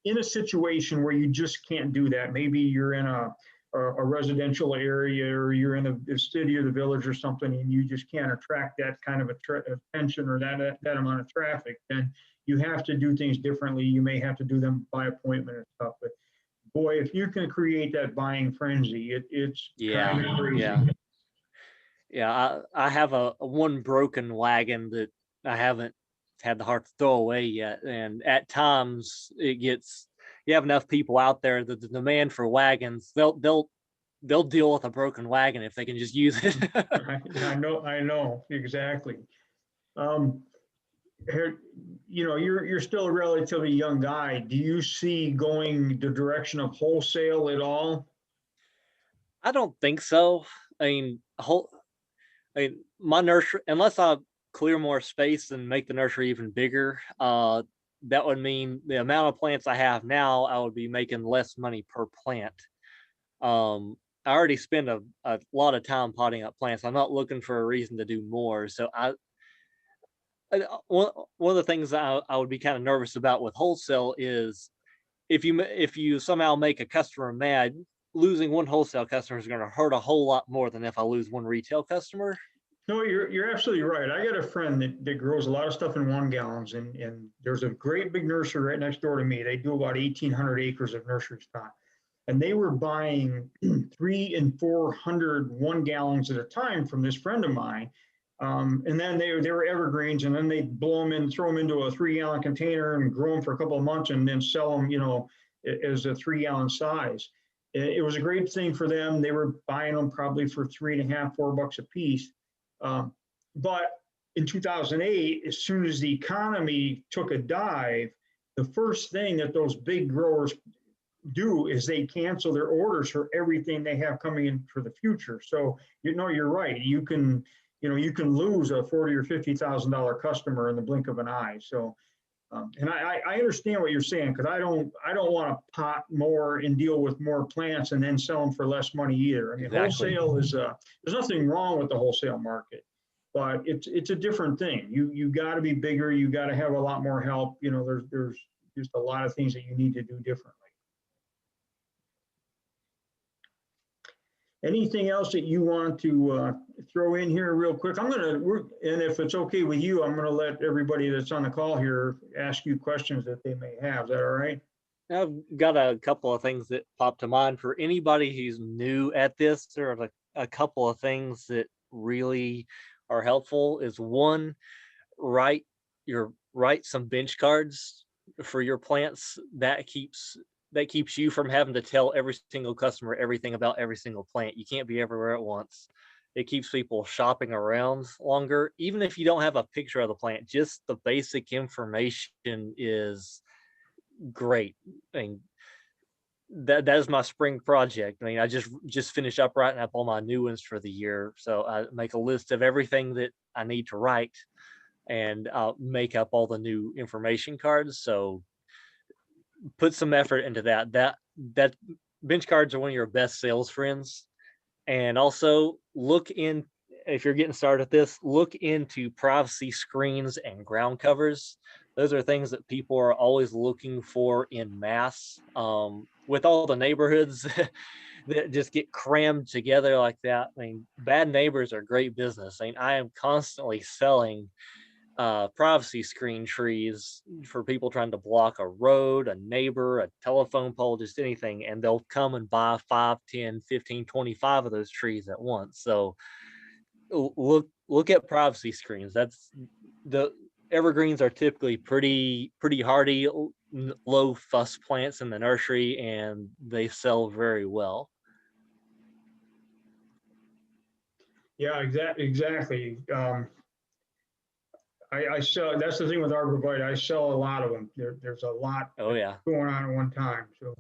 in a situation where you just can't do that, maybe you're in a a residential area, or you're in a city or the village or something, and you just can't attract that kind of attention or that amount of traffic, then you have to do things differently. You may have to do them by appointment and stuff. But boy, if you can create that buying frenzy, it's kind of crazy. Yeah, I have a one broken wagon that I haven't had the heart to throw away yet. And at times you have enough people out there that the demand for wagons, they'll deal with a broken wagon if they can just use it. I know, exactly. You're still a relatively young guy. Do you see going the direction of wholesale at all? I don't think so. I mean, my nursery, unless I clear more space and make the nursery even bigger, that would mean the amount of plants I have now, I would be making less money per plant. I already spend a lot of time potting up plants. I'm not looking for a reason to do more. So one of the things I would be kind of nervous about with wholesale is if you somehow make a customer mad, losing one wholesale customer is going to hurt a whole lot more than if I lose one retail customer. No, you're absolutely right. I got a friend that grows a lot of stuff in 1 gallons, and there's a great big nursery right next door to me. They do about 1,800 acres of nursery stock, and they were buying 300 and 400 1 gallons at a time from this friend of mine. And then they were evergreens, and then they blow them in, throw them into a 3-gallon container and grow them for a couple of months, and then sell them, as a 3-gallon size. It was a great thing for them. They were buying them probably for $3.50, $4 a piece. But in 2008, as soon as the economy took a dive, the first thing that those big growers do is they cancel their orders for everything they have coming in for the future. So, you're right. You can lose a $40,000 or $50,000 customer in the blink of an eye. So, and I understand what you're saying, because I don't want to pot more and deal with more plants and then sell them for less money either. I mean, Exactly. Wholesale is there's nothing wrong with the wholesale market, but it's a different thing. You got to be bigger. You got to have a lot more help. There's just a lot of things that you need to do differently. Anything else that you want to throw in here real quick? And if it's okay with you, I'm gonna let everybody that's on the call here ask you questions that they may have. Is that all right? I've got a couple of things that pop to mind for anybody who's new at this. There are like a couple of things that really are helpful. Is one, write some bench cards for your plants. That keeps you from having to tell every single customer everything about every single plant. You can't be everywhere at once. It keeps people shopping around longer. Even if you don't have a picture of the plant, just the basic information is great. I mean, that is my spring project. I mean, I just finished up writing up all my new ones for the year. So I make a list of everything that I need to write, and make up all the new information cards. So put some effort into that. That bench cards are one of your best sales friends. And also if you're getting started at this, look into privacy screens and ground covers. Those are things that people are always looking for in mass. With all the neighborhoods that just get crammed together like that. I mean, bad neighbors are great business. I mean, I am constantly selling privacy screen trees for people trying to block a road, a neighbor, a telephone pole, just anything. And they'll come and buy 5, 10, 15, 25 of those trees at once. So look at privacy screens. The evergreens are typically pretty hardy, low fuss plants in the nursery, and they sell very well. Yeah, exactly. I sell, that's the thing with arborvitae, I sell a lot of them. There's a lot Oh yeah. going on at one time, so.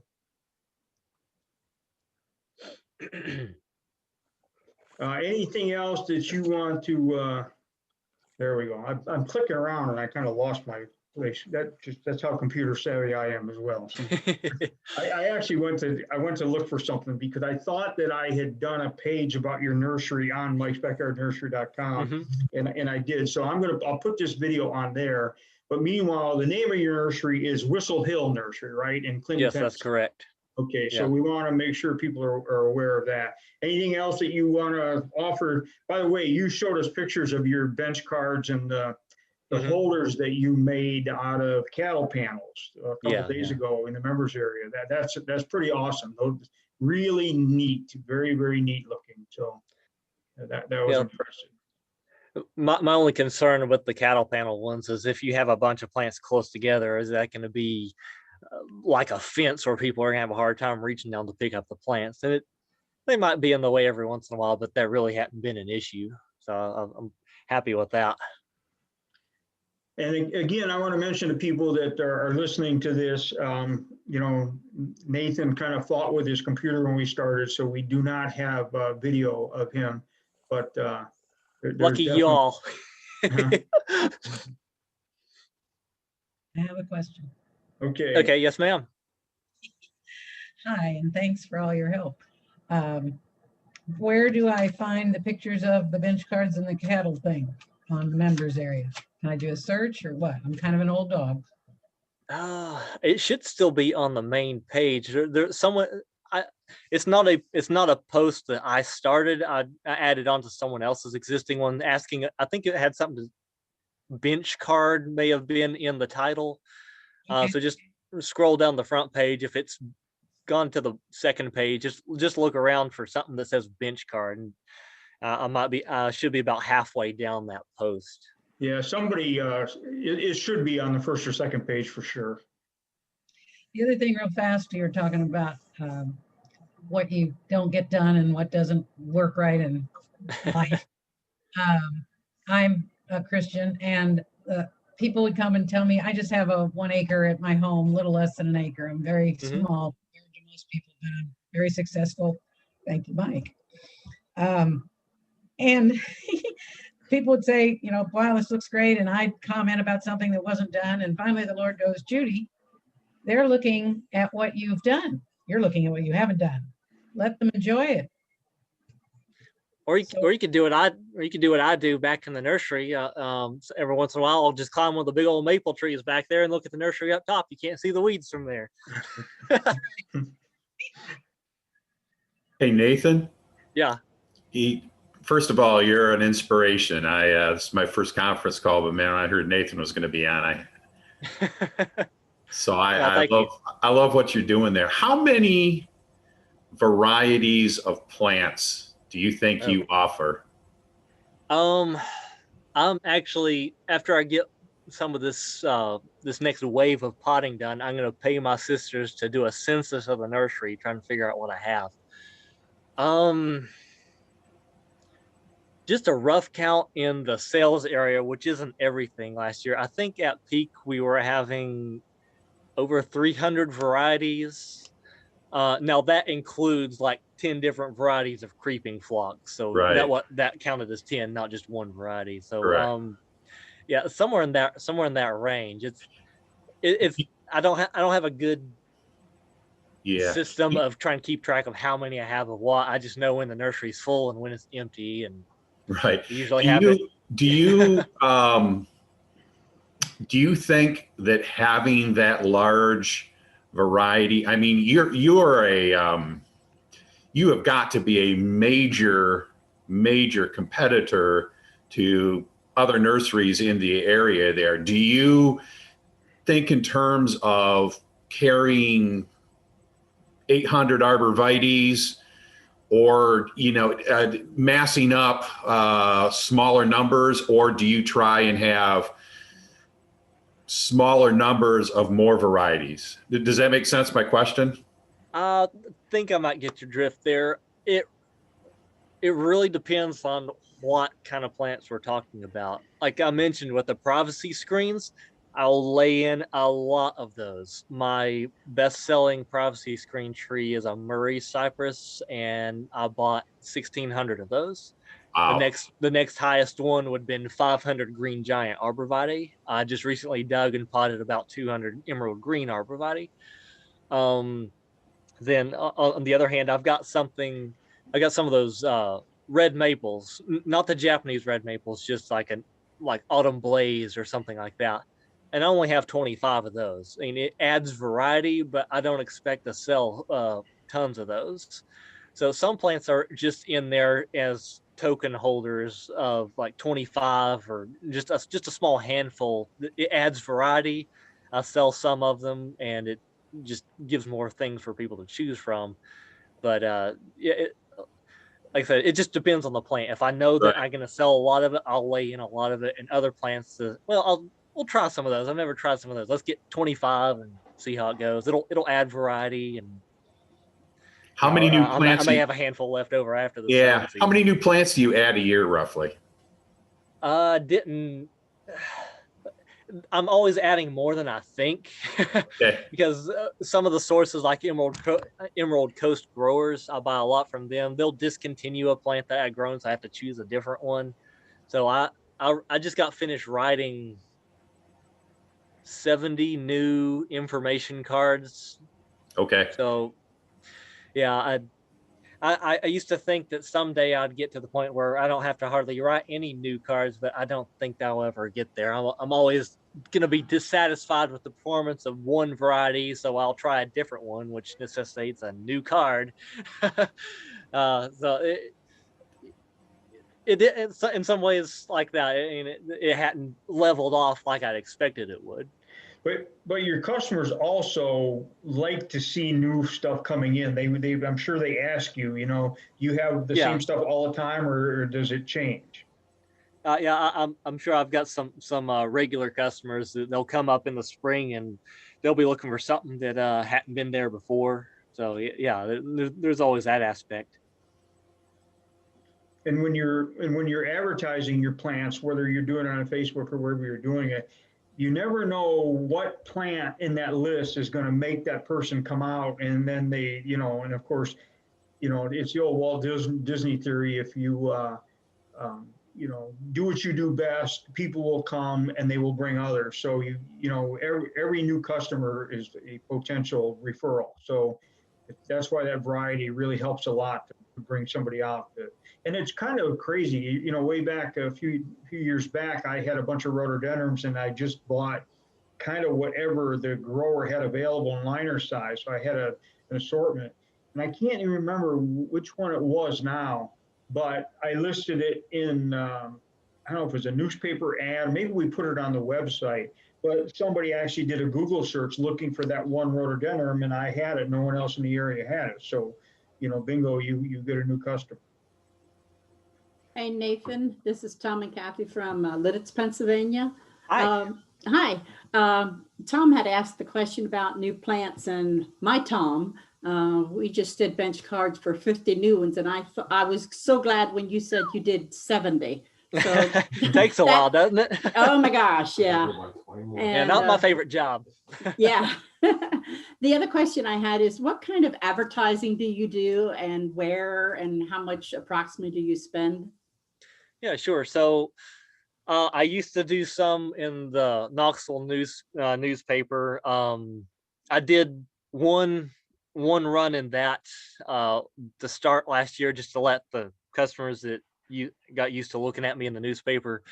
Anything else that you want to, there we go. I'm clicking around and I kind of lost my place. That's how computer savvy I am as well. So I actually went to look for something because I thought that I had done a page about your nursery on mikesbackyardnursery.com, and I did. So I'll put this video on there. But meanwhile, the name of your nursery is Whistle Hill Nursery, right? In Clinton. Yes, that's correct. Okay, so Yeah. we want to make sure people are aware of that. Anything else that you want to offer? By the way, you showed us pictures of your bench cards and the Mhm. holders that you made out of cattle panels a couple Yeah, days yeah. ago in the members area. That's pretty awesome. Those really neat, very, very neat looking. So that was Yeah. impressive. My only concern with the cattle panel ones is if you have a bunch of plants close together, is that going to be like a fence where people are going to have a hard time reaching down to pick up the plants? And they might be in the way every once in a while, but that really hadn't been an issue. So I'm happy with that. And again, I want to mention to people that are listening to this, Nathan kind of fought with his computer when we started, so we do not have video of him, but there's Lucky definitely- y'all. Uh-huh. I have a question. Okay. Okay, yes, ma'am. Hi, and thanks for all your help. Where do I find the pictures of the bench cards and the cattle thing on the members area? Can I do a search or what? I'm kind of an old dog. It should still be on the main page. There's someone. It's not a post that I started. I added onto someone else's existing one, asking. I think it had something to bench card may have been in the title. Okay. So just scroll down the front page. If it's gone to the second page, just look around for something that says bench card, and should be about halfway down that post. Yeah, somebody, it should be on the first or second page for sure. The other thing real fast, you're talking about what you don't get done and what doesn't work right in life. I'm a Christian, and people would come and tell me, I just have a 1 acre at my home, little less than an acre. I'm very small compared to most people, but I'm very successful. Thank you, Mike. And people would say, wow, this looks great. And I'd comment about something that wasn't done. And finally the Lord goes, Judy, they're looking at what you've done. You're looking at what you haven't done. Let them enjoy it. Or you could do what I do back in the nursery. So every once in a while, I'll just climb one of the big old maple trees back there and look at the nursery up top. You can't see the weeds from there. Hey, Nathan. Yeah. First of all, you're an inspiration. This is my first conference call, but man, I heard Nathan was going to be on. I love what you're doing there. How many varieties of plants do you think you offer? I'm actually, after I get some of this this next wave of potting done, I'm going to pay my sisters to do a census of the nursery, trying to figure out what I have. Just a rough count in the sales area, which isn't everything last year. I think at peak we were having over 300 varieties. Now that includes like 10 different varieties of creeping phlox. So right. that counted as 10, not just one variety. So Correct. yeah, somewhere in that range. I don't have a good system of trying to keep track of how many I have of what. I just know when the nursery's full and when it's empty, and right. usually Do you think that having that large variety, I mean, you have got to be a major competitor to other nurseries in the area there. Do you think in terms of carrying 800 arborvitaes, or massing up smaller numbers, or do you try and have smaller numbers of more varieties? Does that make sense, my question? I think I might get your drift there. It really depends on what kind of plants we're talking about. Like I mentioned with the privacy screens, I'll lay in a lot of those. My best-selling privacy screen tree is a Murray cypress, and I bought 1,600 of those. Wow. The next highest one would have been 500 green giant arborvitae. I just recently dug and potted about 200 emerald green arborvitae. Then on the other hand, I got some of those red maples, not the Japanese red maples, just like autumn blaze or something like that. and I only have 25 of those. I mean, it adds variety, but I don't expect to sell tons of those. So some plants are just in there as token holders of like 25 or just a small handful. It adds variety. I sell some of them, and it just gives more things for people to choose from. But yeah, like I said, it just depends on the plant. If I know that Right. I'm going to sell a lot of it, I'll lay in a lot of it. And other plants, we'll try some of those. I've never tried some of those. Let's get 25 and see how it goes. It'll add variety, and How many new I plants? may have a handful left over after the Yeah. selling season. How many new plants do you add a year roughly? Didn't. I'm always adding more than I think Okay. because some of the sources like Emerald Coast Growers, I buy a lot from them. They'll discontinue a plant that I've grown, so I have to choose a different one. So I just got finished writing 70 new information cards. Okay. So yeah, I used to think that someday I'd get to the point where I don't have to hardly write any new cards, but I don't think I'll ever get there. I'm always going to be dissatisfied with the performance of one variety, so I'll try a different one, which necessitates a new card. So it in some ways like that. I mean, it hadn't leveled off like I'd expected it would. But your customers also like to see new stuff coming in. I'm sure they ask you, you have the Yeah. same stuff all the time, or does it change? Yeah, I'm sure I've got some regular customers that they'll come up in the spring and they'll be looking for something that hadn't been there before. So yeah, there's always that aspect. And when you're advertising your plants, whether you're doing it on Facebook or wherever you're doing it, you never know what plant in that list is going to make that person come out, and then they, and of course, it's the old Walt Disney theory. If you do what you do best, people will come and they will bring others. So every new customer is a potential referral. So that's why that variety really helps a lot to bring somebody out. And it's kind of crazy, way back a few years back, I had a bunch of rhododendrons and I just bought kind of whatever the grower had available in liner size. So I had an assortment, and I can't even remember which one it was now, but I listed it in, I don't know if it was a newspaper ad, maybe we put it on the website, but somebody actually did a Google search looking for that one rhododendron, and I had it. No one else in the area had it. So, bingo, you get a new customer. Hey, Nathan, this is Tom and Kathy from Lidditz, Pennsylvania. Hi. Hi. Tom had asked the question about new plants, and my Tom, we just did bench cards for 50 new ones, and I was so glad when you said you did 70. So it takes a while, doesn't it? Oh my gosh, yeah. Yeah, not my favorite job. Yeah. The other question I had is, what kind of advertising do you do, and where, and how much approximately do you spend? Yeah, sure. So I used to do some in the Knoxville newspaper. I did one run in that to start last year, just to let the customers that you got used to looking at me in the newspaper,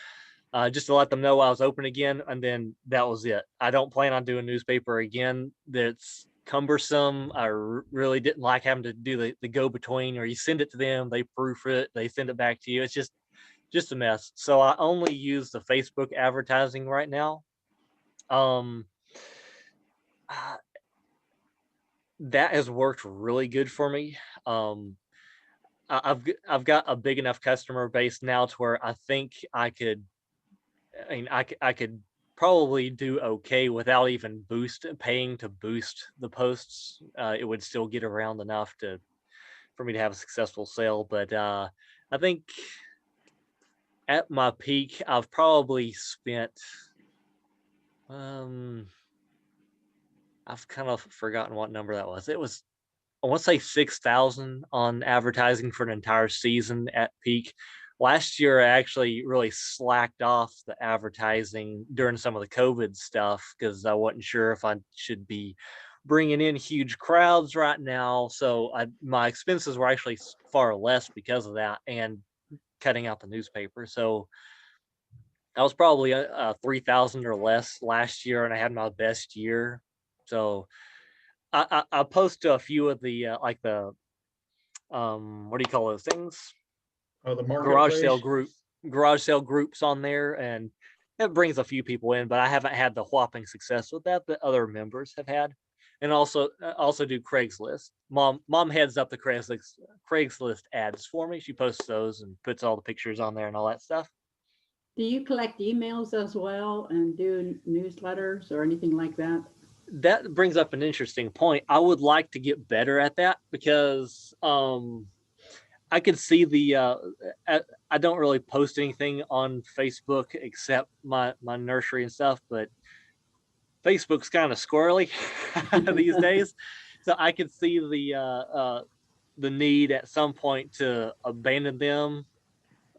just to let them know I was open again, and then that was it. I don't plan on doing newspaper again. That's cumbersome. I really didn't like having to do the go-between, or you send it to them, they proof it, they send it back to you. It's just a mess. So I only use the Facebook advertising right now. That has worked really good for me. I've got a big enough customer base now to where I think I could probably do okay without even paying to boost the posts. It would still get around enough for me to have a successful sale. But I think at my peak, I've probably spent, I've kind of forgotten what number that was. It was, I want to say 6,000 on advertising for an entire season at peak. Last year, I actually really slacked off the advertising during some of the COVID stuff because I wasn't sure if I should be bringing in huge crowds right now. So my expenses were actually far less because of that, and cutting out the newspaper. So I was probably 3,000 or less last year, and I had my best year. So I post a few of the like the what do you call those things? Oh, the Garage sale marketplace. garage sale groups on there, and it brings a few people in, but I haven't had the whopping success with that other members have had. And also do Craigslist. Mom heads up the Craigslist ads for me. She posts those and puts all the pictures on there and all that stuff. Do you collect emails as well and do newsletters or anything like that? That brings up an interesting point. I would like to get better at that because I could see I don't really post anything on Facebook except my nursery and stuff, but Facebook's kind of squirrely these days. So I could see the need at some point to abandon them.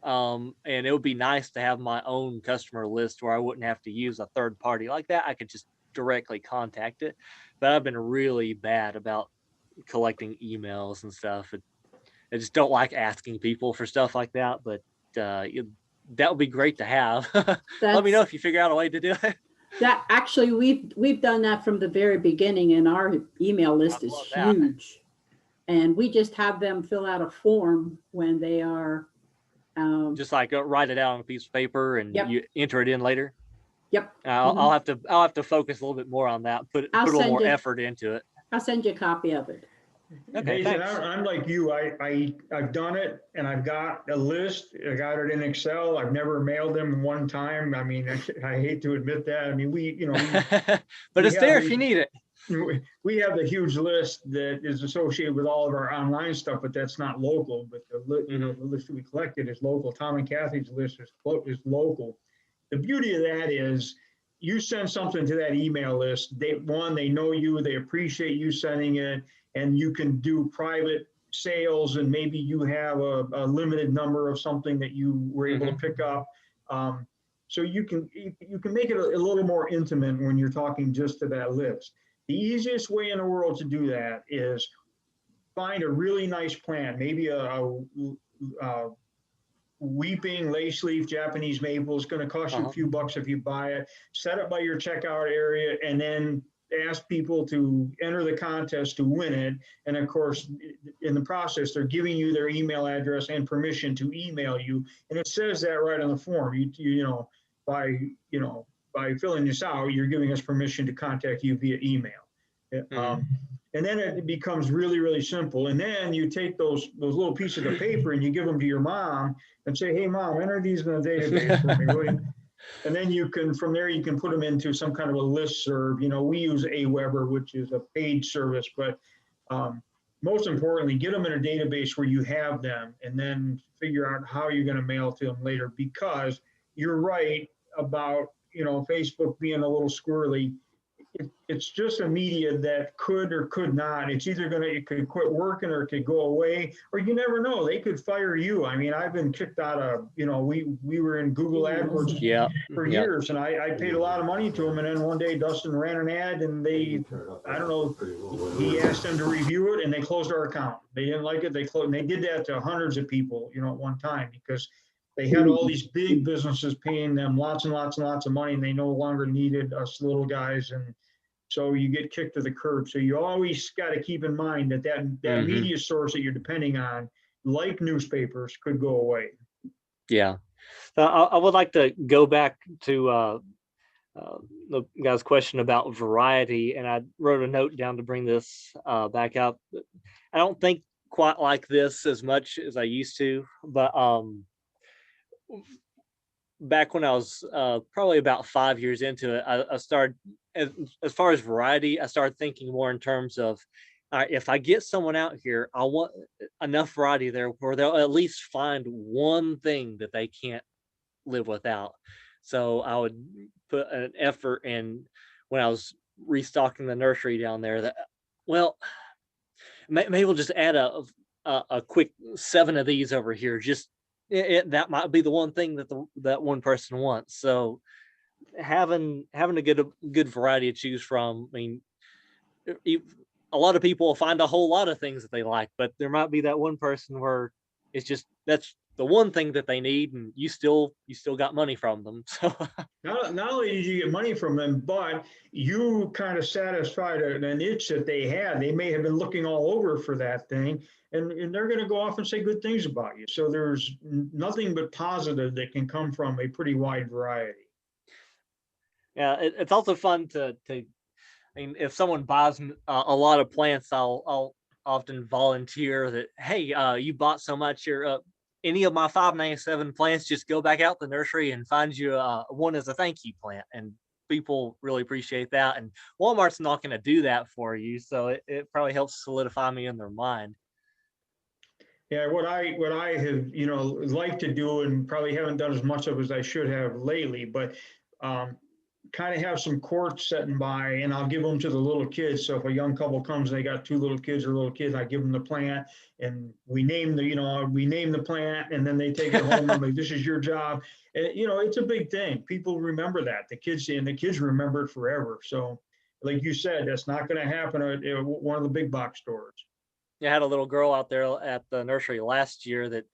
And it would be nice to have my own customer list where I wouldn't have to use a third party like that. I could just directly contact it. But I've been really bad about collecting emails and stuff. I just don't like asking people for stuff like that. But that would be great to have. Let me know if you figure out a way to do it. That actually, we've done that from the very beginning, and our email list is huge. And we just have them fill out a form when they are just like write it out on a piece of paper and you enter it in later. Yep. I'll have to focus a little bit more on that. Put a little more effort into it. I'll send you a copy of it. Okay, Nathan, thanks. I'm like you. I've done it, and I've got a list. I got it in Excel. I've never mailed them one time. I mean, I hate to admit that. I mean, but it's there if you need it. We have the huge list that is associated with all of our online stuff, but that's not local. But the list we collected is local. Tom and Kathy's list is local. The beauty of that is you send something to that email list. They know you, they appreciate you sending it, and you can do private sales, and maybe you have a limited number of something that you were able to pick up. So you can make it a little more intimate when you're talking just to that list. The easiest way in the world to do that is find a really nice plant, maybe a weeping lace leaf Japanese maple. Is going to cost you a few bucks if you buy it. Set it by your checkout area, and then ask people to enter the contest to win it. And of course, in the process, they're giving you their email address and permission to email you. And it says that right on the form. By filling this out, you're giving us permission to contact you via email. And then it becomes really, really simple. And then you take those little pieces of paper and you give them to your mom and say, "Hey, Mom, enter these in the database for me." And then from there, you can put them into some kind of a listserv. We use Aweber, which is a paid service, but most importantly, get them in a database where you have them, and then figure out how you're going to mail to them later. Because you're right about Facebook being a little squirrely. It's just a media that could or could not. It's either it could quit working or it could go away, or you never know. They could fire you. I mean, I've been kicked out of, we were in Google AdWords for years, and I paid a lot of money to them. And then one day Dustin ran an ad, and he asked them to review it, and they closed our account. They didn't like it. They closed, and they did that to hundreds of people, at one time, because they had all these big businesses paying them lots and lots and lots of money, and they no longer needed us little guys. And so you get kicked to the curb. So you always got to keep in mind that media source that you're depending on, like newspapers, could go away. Yeah. I would like to go back to the guy's question about variety, and I wrote a note down to bring this back up. I don't think quite like this as much as I used to, but back when I was probably about 5 years into it, I started, as far as variety, I started thinking more in terms of, if I get someone out here, I want enough variety there where they'll at least find one thing that they can't live without. So I would put an effort in when I was restocking the nursery down there that, well, maybe we'll just add a quick 7 of these over here. Just that might be the one thing that one person wants. So having a good variety to choose from. I mean, a lot of people will find a whole lot of things that they like, but there might be that one person where it's just that's the one thing that they need, and you still got money from them. So Not only did you get money from them, but you kind of satisfied an itch that they had. They may have been looking all over for that thing, and they're going to go off and say good things about you. So there's nothing but positive that can come from a pretty wide variety. yeah, it's also fun to. I mean, if someone buys a lot of plants, I'll often volunteer that, hey, you bought so much, any of my 597 plants, just go back out the nursery and find you one as a thank you plant. And people really appreciate that. And Walmart's not going to do that for you, so it probably helps solidify me in their mind. Yeah, what I have, liked to do and probably haven't done as much of as I should have lately, but kind of have some courts setting by, and I'll give them to the little kids. So if a young couple comes and they got two little kids, I give them the plant, and we name the plant, and then they take it home. I'm like, this is your job. And, it's a big thing. People remember that. The kids remember it forever. So like you said, that's not going to happen at one of the big box stores. I had a little girl out there at the nursery last year that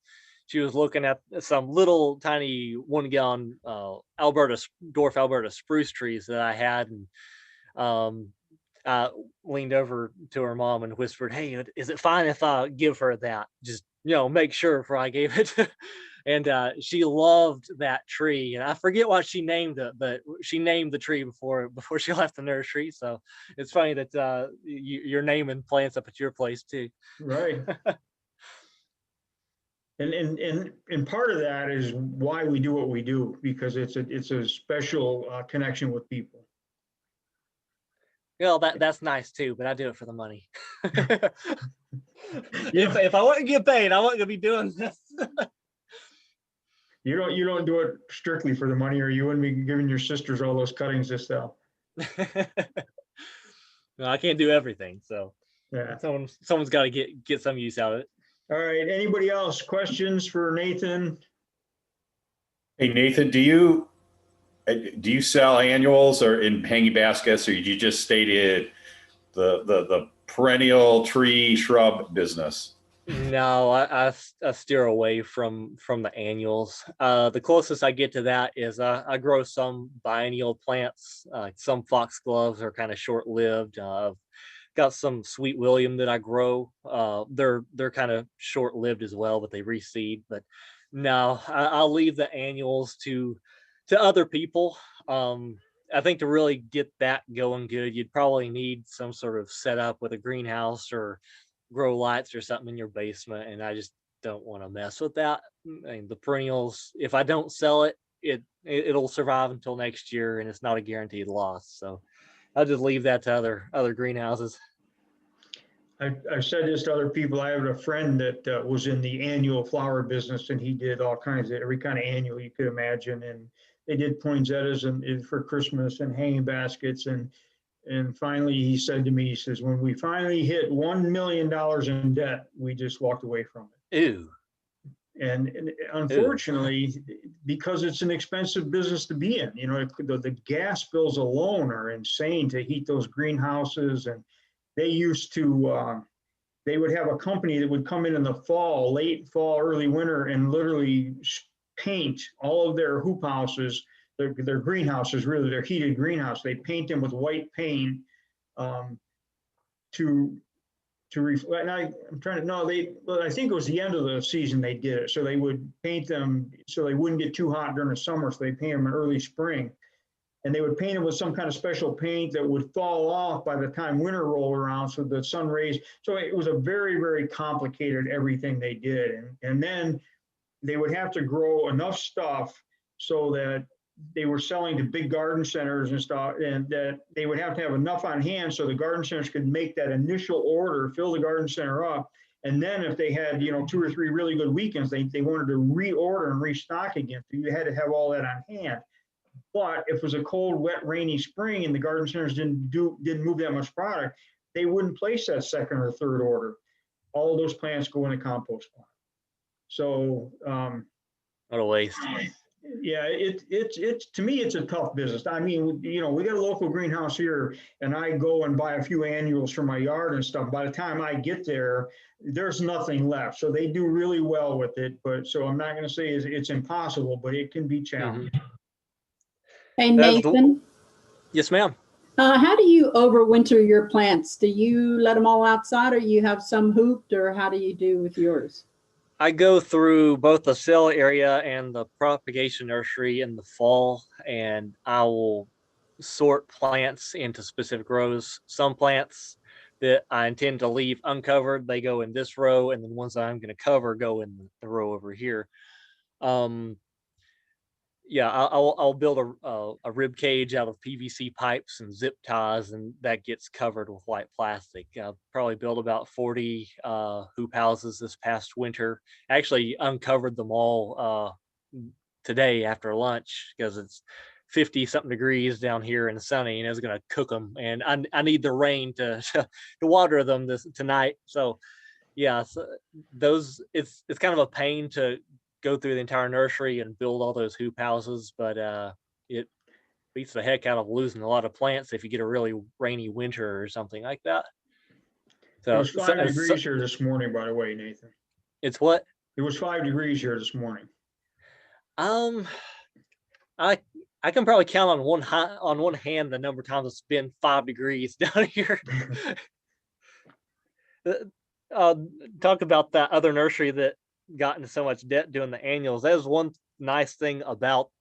she was looking at some little tiny 1 gallon dwarf Alberta spruce trees that I had, and I leaned over to her mom and whispered, "Hey, is it fine if I give her that? Just make sure before I gave it." And she loved that tree, and I forget what she named it, but she named the tree before she left the nursery. So it's funny that you're naming plants up at your place too. Right. And part of that is why we do what we do, because it's a special connection with people. Well, that's nice too, but I do it for the money. If I want to get paid, I want to be doing this. You don't do it strictly for the money, or you wouldn't be giving your sisters all those cuttings to sell. No, I can't do everything, so Yeah. someone's got to get some use out of it. All right. Anybody else? Questions for Nathan? Hey, Nathan, do you sell annuals or in hanging baskets, or you just stated the perennial tree shrub business? No, I steer away from the annuals. The closest I get to that is I grow some biennial plants. Some foxgloves are kind of short-lived. Got some Sweet William that I grow. They're kind of short-lived as well, but they reseed. But no, I'll leave the annuals to other people. I think to really get that going good, you'd probably need some sort of setup with a greenhouse or grow lights or something in your basement, and I just don't want to mess with that. I mean, the perennials, if I don't sell it, it'll survive until next year, and it's not a guaranteed loss. So I'll just leave that to other greenhouses. I've said this to other people. I have a friend that was in the annual flower business, and he did every kind of annual you could imagine. And they did poinsettias and for Christmas and hanging baskets. And finally he said to me, he says, when we finally hit $1 million in debt, we just walked away from it. Ew. And unfortunately, because it's an expensive business to be in, the gas bills alone are insane to heat those greenhouses. And they used to, they would have a company that would come in the fall, late fall, early winter, and literally paint all of their hoop houses, their greenhouses, really their heated greenhouse. They paint them with white paint to reflect. I think it was the end of the season they did it. So they would paint them so they wouldn't get too hot during the summer. So they paint them in early spring. And they would paint them with some kind of special paint that would fall off by the time winter rolled around, so the sun rays. So it was a very, very complicated everything they did. And then they would have to grow enough stuff so that they were selling to big garden centers and stuff, and that they would have to have enough on hand so the garden centers could make that initial order, fill the garden center up. And then if they had, 2 or 3 really good weekends, they wanted to reorder and restock again. So you had to have all that on hand. But if it was a cold, wet, rainy spring and the garden centers didn't move that much product, they wouldn't place that second or third order. All of those plants go in a compost pile. So what a waste. Yeah, it's to me, it's a tough business. I mean, you know, we got a local greenhouse here and I go and buy a few annuals for my yard and stuff. By the time I get there, there's nothing left. So they do really well with it. But so I'm not going to say it's impossible, but it can be challenging. Hey, That's the- Nathan, Yes, ma'am. how do you overwinter your plants? Do you let them all outside or you have some hooped, or how do you do with yours? I go through both the cell area and the propagation nursery in the fall, and I will sort plants into specific rows. Some plants that I intend to leave uncovered, they go in this row, and then ones that I'm going to cover go in the row over here. Yeah, I'll build a rib cage out of PVC pipes and zip ties, and that gets covered with white plastic. Probably built about 40 hoop houses this past winter. Actually uncovered them all today after lunch because it's 50 something degrees down here and sunny, and it's going to cook them. And I need the rain to water them tonight. So yeah, so those it's kind of a pain to go through the entire nursery and build all those hoop houses, but it beats the heck out of losing a lot of plants if you get a really rainy winter or something like that. It So was 5 degrees here this morning, by the way, Nathan. It's what? It was 5 degrees here this morning. I can probably count on one hand the number of times it's been 5 degrees down here. Talk about that other nursery that got into so much debt doing the annuals. That is one nice thing about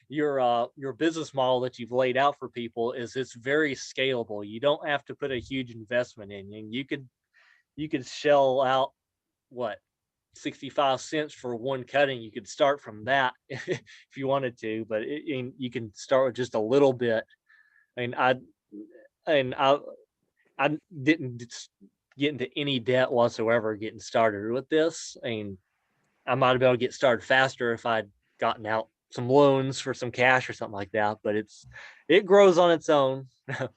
your business model that you've laid out for people, is it's very scalable. You don't have to put a huge investment in, and you could shell out what 65 cents for one cutting. You could start from that if you wanted to, but you can start with just a little bit. I didn't get into any debt whatsoever getting started with this. I might have been able to get started faster if I'd gotten out some loans for some cash or something like that, but it grows on its own,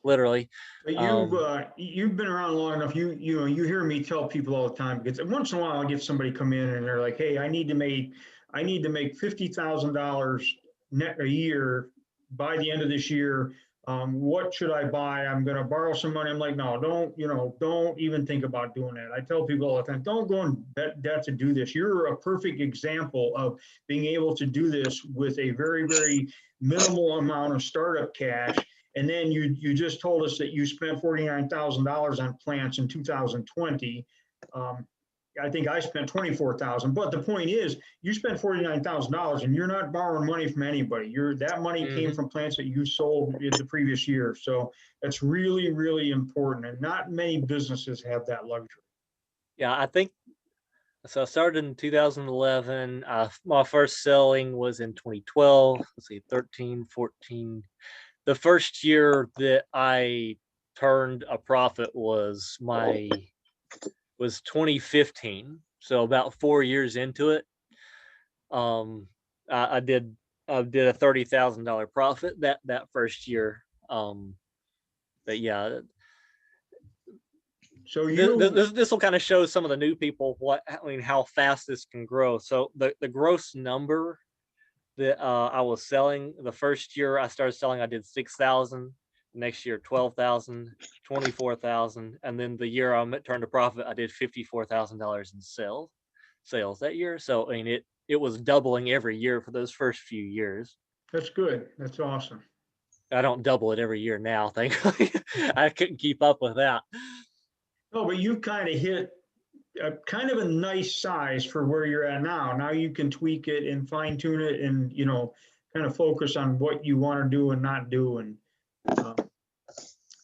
literally. But you've been around long enough. You hear me tell people all the time, because once in a while I'll get somebody come in and they're like, "Hey, I need to make $50,000 net a year by the end of this year. What should I buy? I'm going to borrow some money." I'm like, "No, don't even think about doing that." I tell people all the time, don't go in debt to do this. You're a perfect example of being able to do this with a very, very minimal amount of startup cash. And then you just told us that you spent $49,000 on plants in 2020. I think I spent $24,000. But the point is, you spent $49,000 and you're not borrowing money from anybody. That money came from plants that you sold in the previous year. So that's really, really important. And not many businesses have that luxury. Yeah, I think so. I started in 2011. My first selling was in 2012. Let's see, 13, 14. The first year that I turned a profit was 2015. So about 4 years into it. I did a $30,000 profit that first year. But yeah. So this will kind of show some of the new people how fast this can grow. So the gross number that I was selling the first year I started selling, I did 6,000. Next year 12,000, 24,000, and then the year I turned a profit, I did $54,000 in sales that year. So I mean, it was doubling every year for those first few years. That's good. That's awesome. I don't double it every year now, thankfully. I couldn't keep up with that. No, but you kind of hit kind of a nice size for where you're at now. Now you can tweak it and fine tune it, and kind of focus on what you want to do and not do. And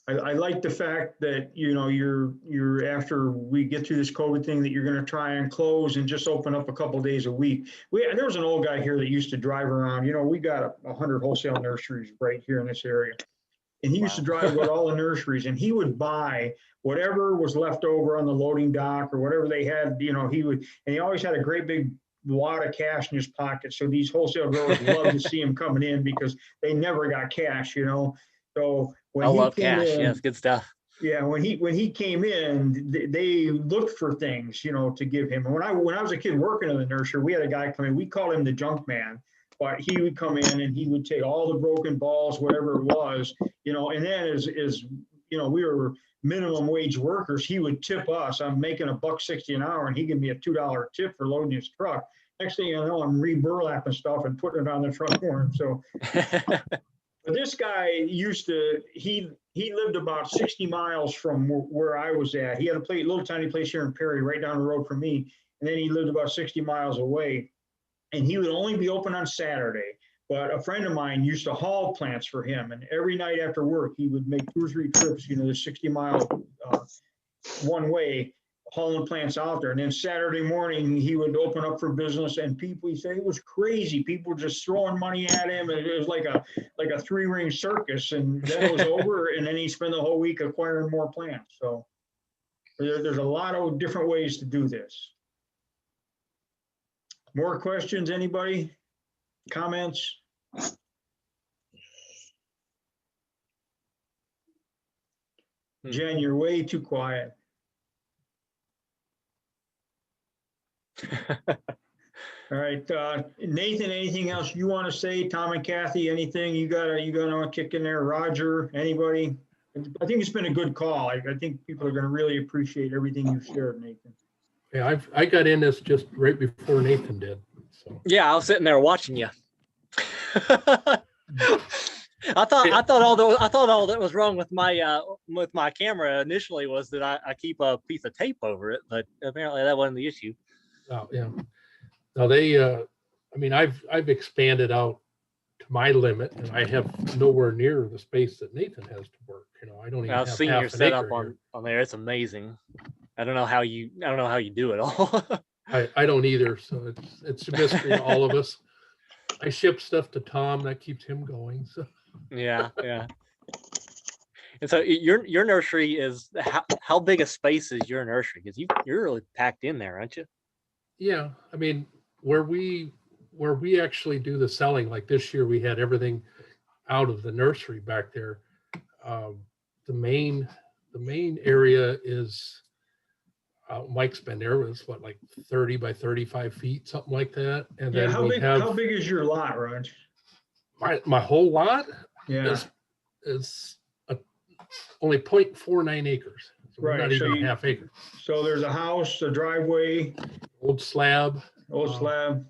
I like the fact that you're after we get through this COVID thing, that you're going to try and close and just open up a couple of days a week. There was an old guy here that used to drive around. We got 100 wholesale nurseries right here in this area. And he used to drive with all the nurseries, and he would buy whatever was left over on the loading dock or whatever they had, and he always had a great big wad of cash in his pocket. So these wholesale growers love to see him coming in because they never got cash, So when I he love came cash. in, Yeah, it's good stuff. Yeah, when he came in, they looked for things, to give him. And when I was a kid working in the nursery, we had a guy come in. We called him the junk man but he would come in and he would take all the broken balls, whatever it was, you know, and then you know, we were minimum wage workers, he would tip us. I'm making $1.60 an hour and he gave me a $2 tip for loading his truck. Next thing you know, I'm re-burlapping stuff and putting it on the truck for him. So but this guy he lived about 60 miles from where I was at. He had a little tiny place here in Perry, right down the road from me. And then he lived about 60 miles away. And he would only be open on Saturday. But a friend of mine used to haul plants for him. And every night after work, he would make 2 or 3 trips, you know, the 60-mile one way, hauling plants out there. And then Saturday morning, he would open up for business, and people, he said it was crazy. People were just throwing money at him. And it was like a 3-ring circus. And then it was over. And then he spent the whole week acquiring more plants. So there's a lot of different ways to do this. More questions, anybody? Comments? Jen, you're way too quiet. All right, Nathan, anything else you want to say? Tom and Kathy, anything you gotta kick in there? Roger, anybody? I think it's been a good call. I think people are gonna really appreciate everything you shared, Nathan. Yeah, I got in this just right before Nathan did. So Yeah, I was sitting there watching you. I thought all that was wrong with my camera initially was that I keep a piece of tape over it, but apparently that wasn't the issue. oh yeah. Now they I mean I've expanded out to my limit, and I have nowhere near the space that Nathan has to work. You know, I don't even I've have seen half your an setup acre on there. It's amazing. I don't know how you do it all. I don't either, so it's a mystery to all of us. I ship stuff to Tom, that keeps him going. So Yeah. And so your nursery is how big a space is your nursery? Because you're really packed in there, aren't you? yeah, I mean where we actually do the selling, like this year we had everything out of the nursery back there. The main area is Mike's been there, was what, like 30 by 35 feet, something like that. And Yeah, then how big is your lot, Raj? my whole lot Yeah, is only 0.49 acres. So we're right. not even a half acre. So there's a house, a driveway, Old slab, old slab.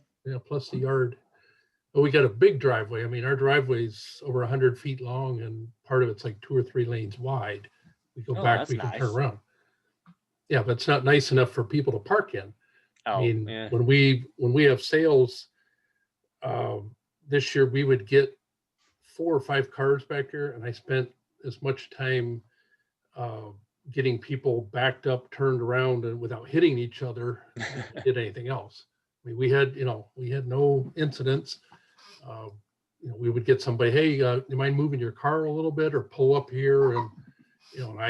plus the yard. But we got a big driveway. I mean, our driveway's over 100 feet long, and part of it's like 2 or 3 lanes wide. We go back, that's we can nice. turn around. Yeah, but it's not nice enough for people to park in. Oh, I mean, yeah. when we have sales, this year we would get 4 or 5 cars back there, and I spent as much time getting people backed up, turned around, and without hitting each other, than did anything else. I mean, we had no incidents. We would get somebody, hey, you mind moving your car a little bit, or pull up here, and and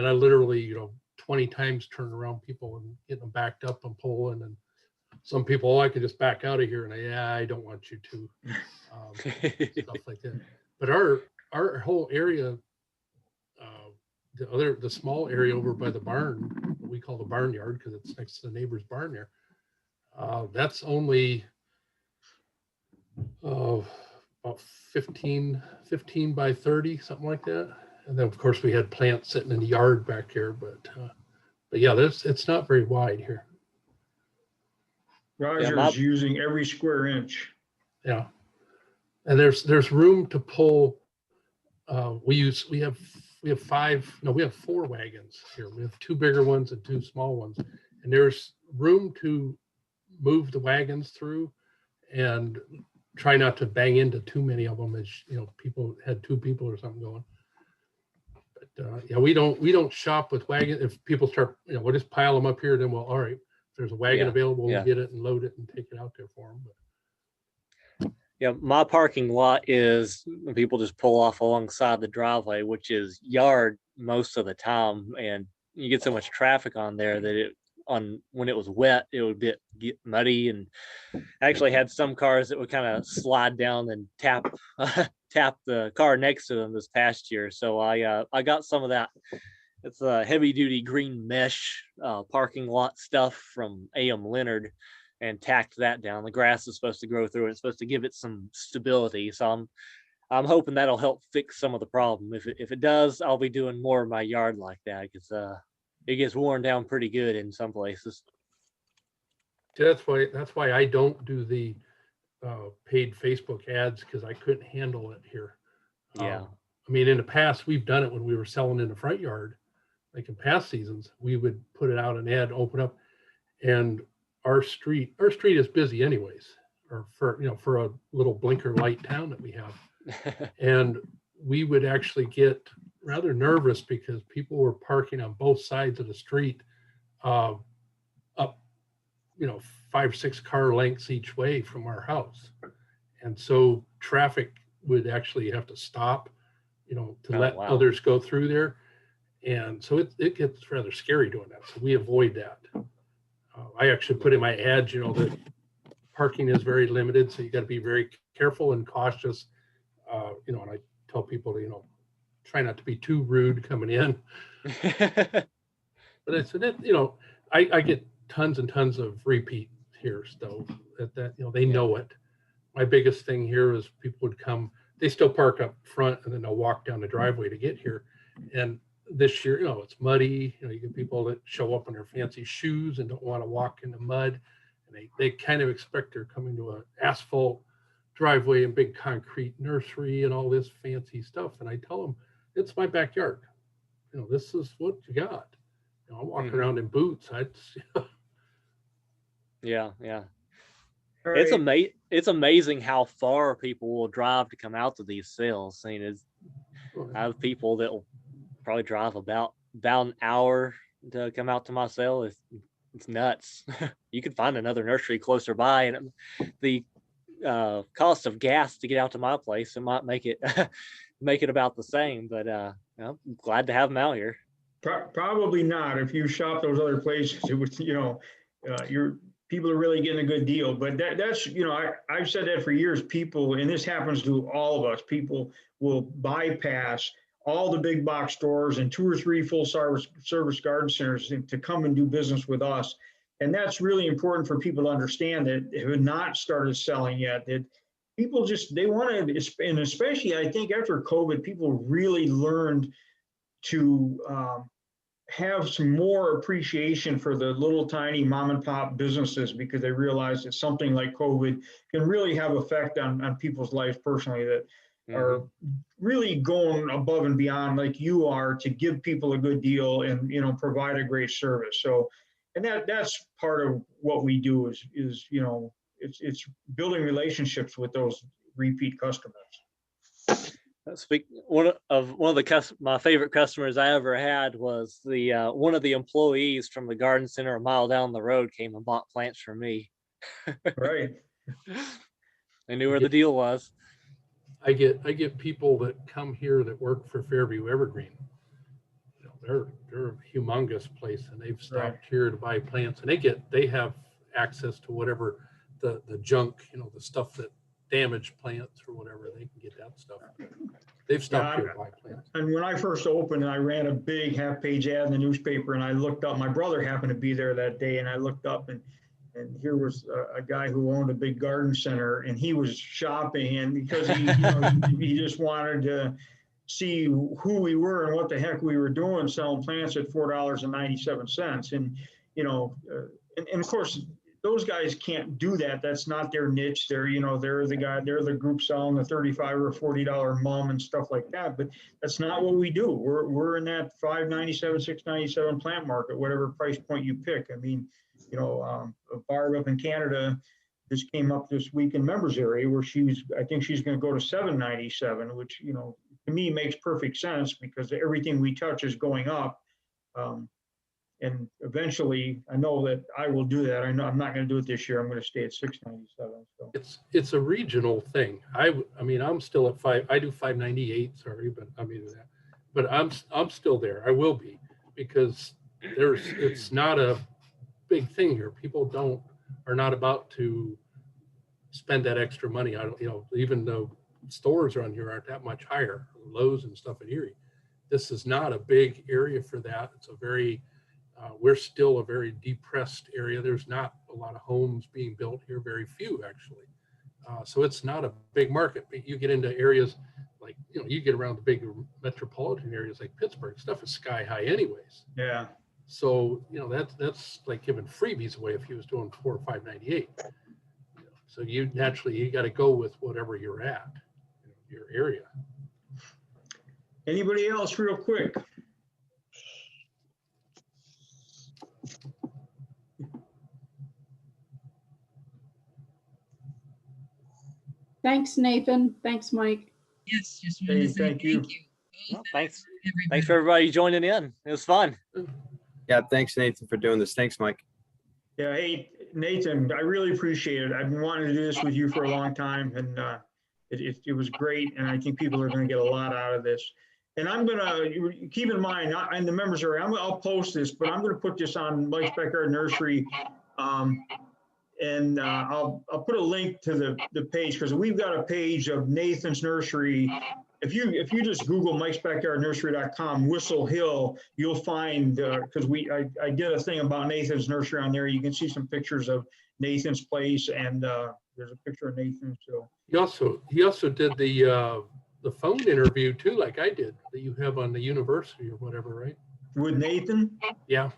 I literally 20 times turned around people and getting them backed up and pulling, and some people, oh, I can just back out of here, and I don't want you to, stuff like that. But our whole area, the small area over by the barn, what we call the barnyard, because it's next to the neighbor's barn there, that's only about 15 by 30, something like that. And then of course we had plants sitting in the yard back here, but yeah, it's not very wide here. Roger's using every square inch. Yeah, and there's room to pull. We have 4 wagons here. We have 2 bigger ones and 2 small ones, and there's room to move the wagons through and try not to bang into too many of them, as people had 2 people or something going. But yeah, we don't shop with wagons. If people start, we'll just pile them up here, then we'll, all right, if there's a wagon available, we'll get it and load it and take it out there for them. But Yeah, my parking lot is people just pull off alongside the driveway, which is yard most of the time, and you get so much traffic on there that when it was wet, it would get muddy, and actually had some cars that would kind of slide down and tap the car next to them this past year. So I got some of that. It's a heavy duty green mesh parking lot stuff from A.M. Leonard. and tacked that down. The grass is supposed to grow through it. It's supposed to give it some stability. So I'm hoping that'll help fix some of the problem. If it does, I'll be doing more of my yard like that, because it gets worn down pretty good in some places. That's why I don't do the paid Facebook ads, because I couldn't handle it here. Yeah. I mean, in the past, we've done it when we were selling in the front yard, like in past seasons, we would put it out an ad, open up, and our street is busy anyways, or for a little blinker light town that we have. And we would actually get rather nervous because people were parking on both sides of the street, up, 5, 6 car lengths each way from our house. And so traffic would actually have to stop, to let others go through there. And so it gets rather scary doing that. So we avoid that. I actually put in my ads, that parking is very limited. So you got to be very careful and cautious. And I tell people to, try not to be too rude coming in. But I said, I get tons and tons of repeat here. So that they know it. My biggest thing here is people would come, they still park up front and then they'll walk down the driveway to get here. And this year, it's muddy. You get people that show up in their fancy shoes and don't want to walk in the mud. And they kind of expect they're coming to an asphalt driveway and big concrete nursery and all this fancy stuff. And I tell them, it's my backyard. This is what you got. I'm walking around in boots. Yeah. Right. It's amazing how far people will drive to come out to these sales. I have people that will probably drive about an hour to come out to my sale. It's nuts. You could find another nursery closer by, and the cost of gas to get out to my place, it might make it about the same. But I'm glad to have them out here. Probably not. If you shop those other places, it was, your people are really getting a good deal. But that's, I've said that for years. People, and this happens to all of us, people will bypass all the big box stores and 2 or 3 full service garden centers to come and do business with us. And that's really important for people to understand that have not started selling yet, that people they want to, and especially I think after COVID, people really learned to have some more appreciation for the little tiny mom and pop businesses, because they realize that something like COVID can really have effect on people's lives personally, that are really going above and beyond like you are to give people a good deal and, provide a great service. So, and that's part of what we do is it's building relationships with those repeat customers. One of my favorite customers I ever had was one of the employees from the garden center a mile down the road came and bought plants from me. Right. They knew where the deal was. I get people that come here that work for Fairview Evergreen. They're a humongous place, and they've stopped here to buy plants, and they have access to whatever the junk, the stuff that damaged plants or whatever. They can get that stuff. They've stopped here to buy plants. And when I first opened, I ran a big half-page ad in the newspaper, and I looked up. My brother happened to be there that day, and I looked up, and here was a guy who owned a big garden center, and he was shopping, and because he just wanted to see who we were and what the heck we were doing, selling plants at $4.97. And and of course those guys can't do that. That's not their niche. They're they're the group selling the $35 or $40 mum and stuff like that. But that's not what we do. We're in that $5.97, $6.97 plant market, whatever price point you pick. I mean, Barb up in Canada just came up this week in members area where I think she's going to go to $7.97, which, to me makes perfect sense because everything we touch is going up. And eventually I know that I will do that. I know I'm not going to do it this year. I'm going to stay at $6.97. So it's a regional thing. I mean, I'm still at I do $5.98, sorry, but I'm still there. I will be, because it's not a big thing here. People are not about to spend that extra money. Even though stores around here aren't that much higher, Lowe's and stuff in Erie. This is not a big area for that. It's a very We're still a very depressed area. There's not a lot of homes being built here, very few actually. So it's not a big market, but you get into areas like, you get around the big metropolitan areas like Pittsburgh, stuff is sky high anyways. Yeah. So, that's like giving freebies away if he was doing $4 or $5.98. So you got to go with whatever you're at, your area. Anybody else real quick? Thanks, Nathan. Thanks, Mike. Yes, just Hey, wanted to say thank you. Well, thanks everybody. for everybody joining in. It was fun. Yeah, thanks, Nathan, for doing this. Thanks, Mike. Yeah, hey, Nathan, I really appreciate it. I've been wanting to do this with you for a long time, and it was great, and I think people are going to get a lot out of this. And I'm going to keep in mind, and the members are, I'll post this, but I'm going to put this on Mike's Backyard Nursery, and I'll put a link to the page, because we've got a page of Nathan's Nursery. If you just Google mikesbackyardnursery.com, Whistle Hill, you'll find, because I did a thing about Nathan's Nursery on there. You can see some pictures of Nathan's place, and there's a picture of Nathan. So He also did the phone interview too, like I did, that you have on the university or whatever, right? with Nathan, Yeah.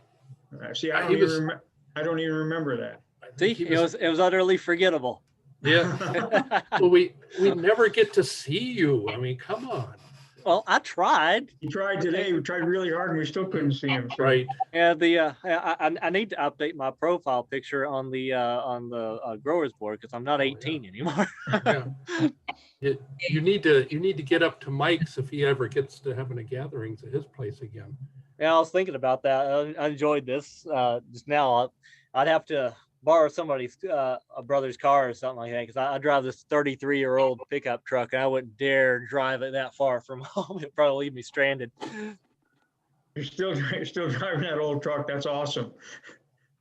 see, I don't even remember that. See, it was utterly forgettable. Yeah. Well, we never get to see you. I mean, come on. Well, I tried. He tried today. We tried really hard, and we still couldn't see him. So. Right. Yeah, I need to update my profile picture on the growers board, because I'm not 18 anymore. Yeah. You need to get up to Mike's if he ever gets to having a gatherings at his place again. Yeah, I was thinking about that. I enjoyed this just now. I'd have to borrow somebody's a brother's car or something like that, because I drive this 33-year-old pickup truck, and I wouldn't dare drive it that far from home. It'd probably leave me stranded. You're still driving that old truck. That's awesome.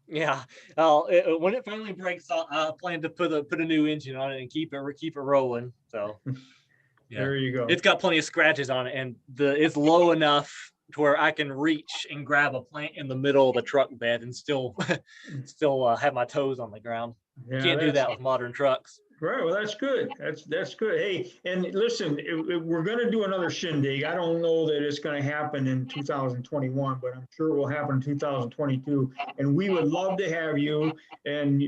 Yeah. When it finally breaks, I plan to put a new engine on it and keep it rolling. So yeah. There you go. It's got plenty of scratches on it, and it's low enough to where I can reach and grab a plant in the middle of the truck bed and still have my toes on the ground. Yeah, Can't do that with modern trucks. Right. Well, that's good. That's good. Hey, and listen, we're going to do another shindig. I don't know that it's going to happen in 2021, but I'm sure it will happen in 2022. And we would love to have you. And,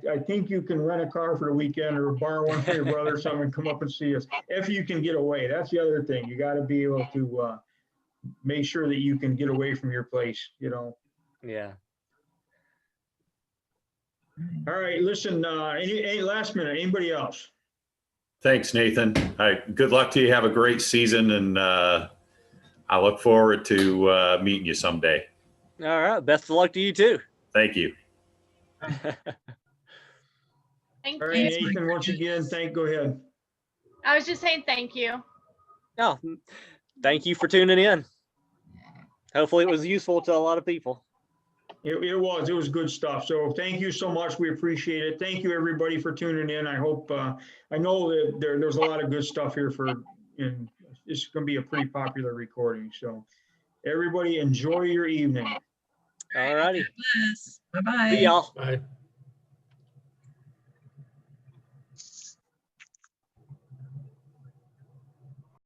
I think you can rent a car for the weekend or borrow one from your brother or something and come up and see us if you can get away. That's the other thing. You got to be able to make sure that you can get away from your place, Yeah. All right, listen, any last minute, anybody else? Thanks, Nathan. Good luck to you. Have a great season, and I look forward to meeting you someday. All right. Best of luck to you too. Thank you. Thank All right, you. Nathan, once again, go ahead. I was just saying thank you. No, thank you for tuning in. Hopefully it was useful to a lot of people. It was good stuff. So thank you so much. We appreciate it. Thank you, everybody, for tuning in. I hope, I know that there's a lot of good stuff here and it's going to be a pretty popular recording. So everybody enjoy your evening. All righty. Bye-bye. See y'all. Bye.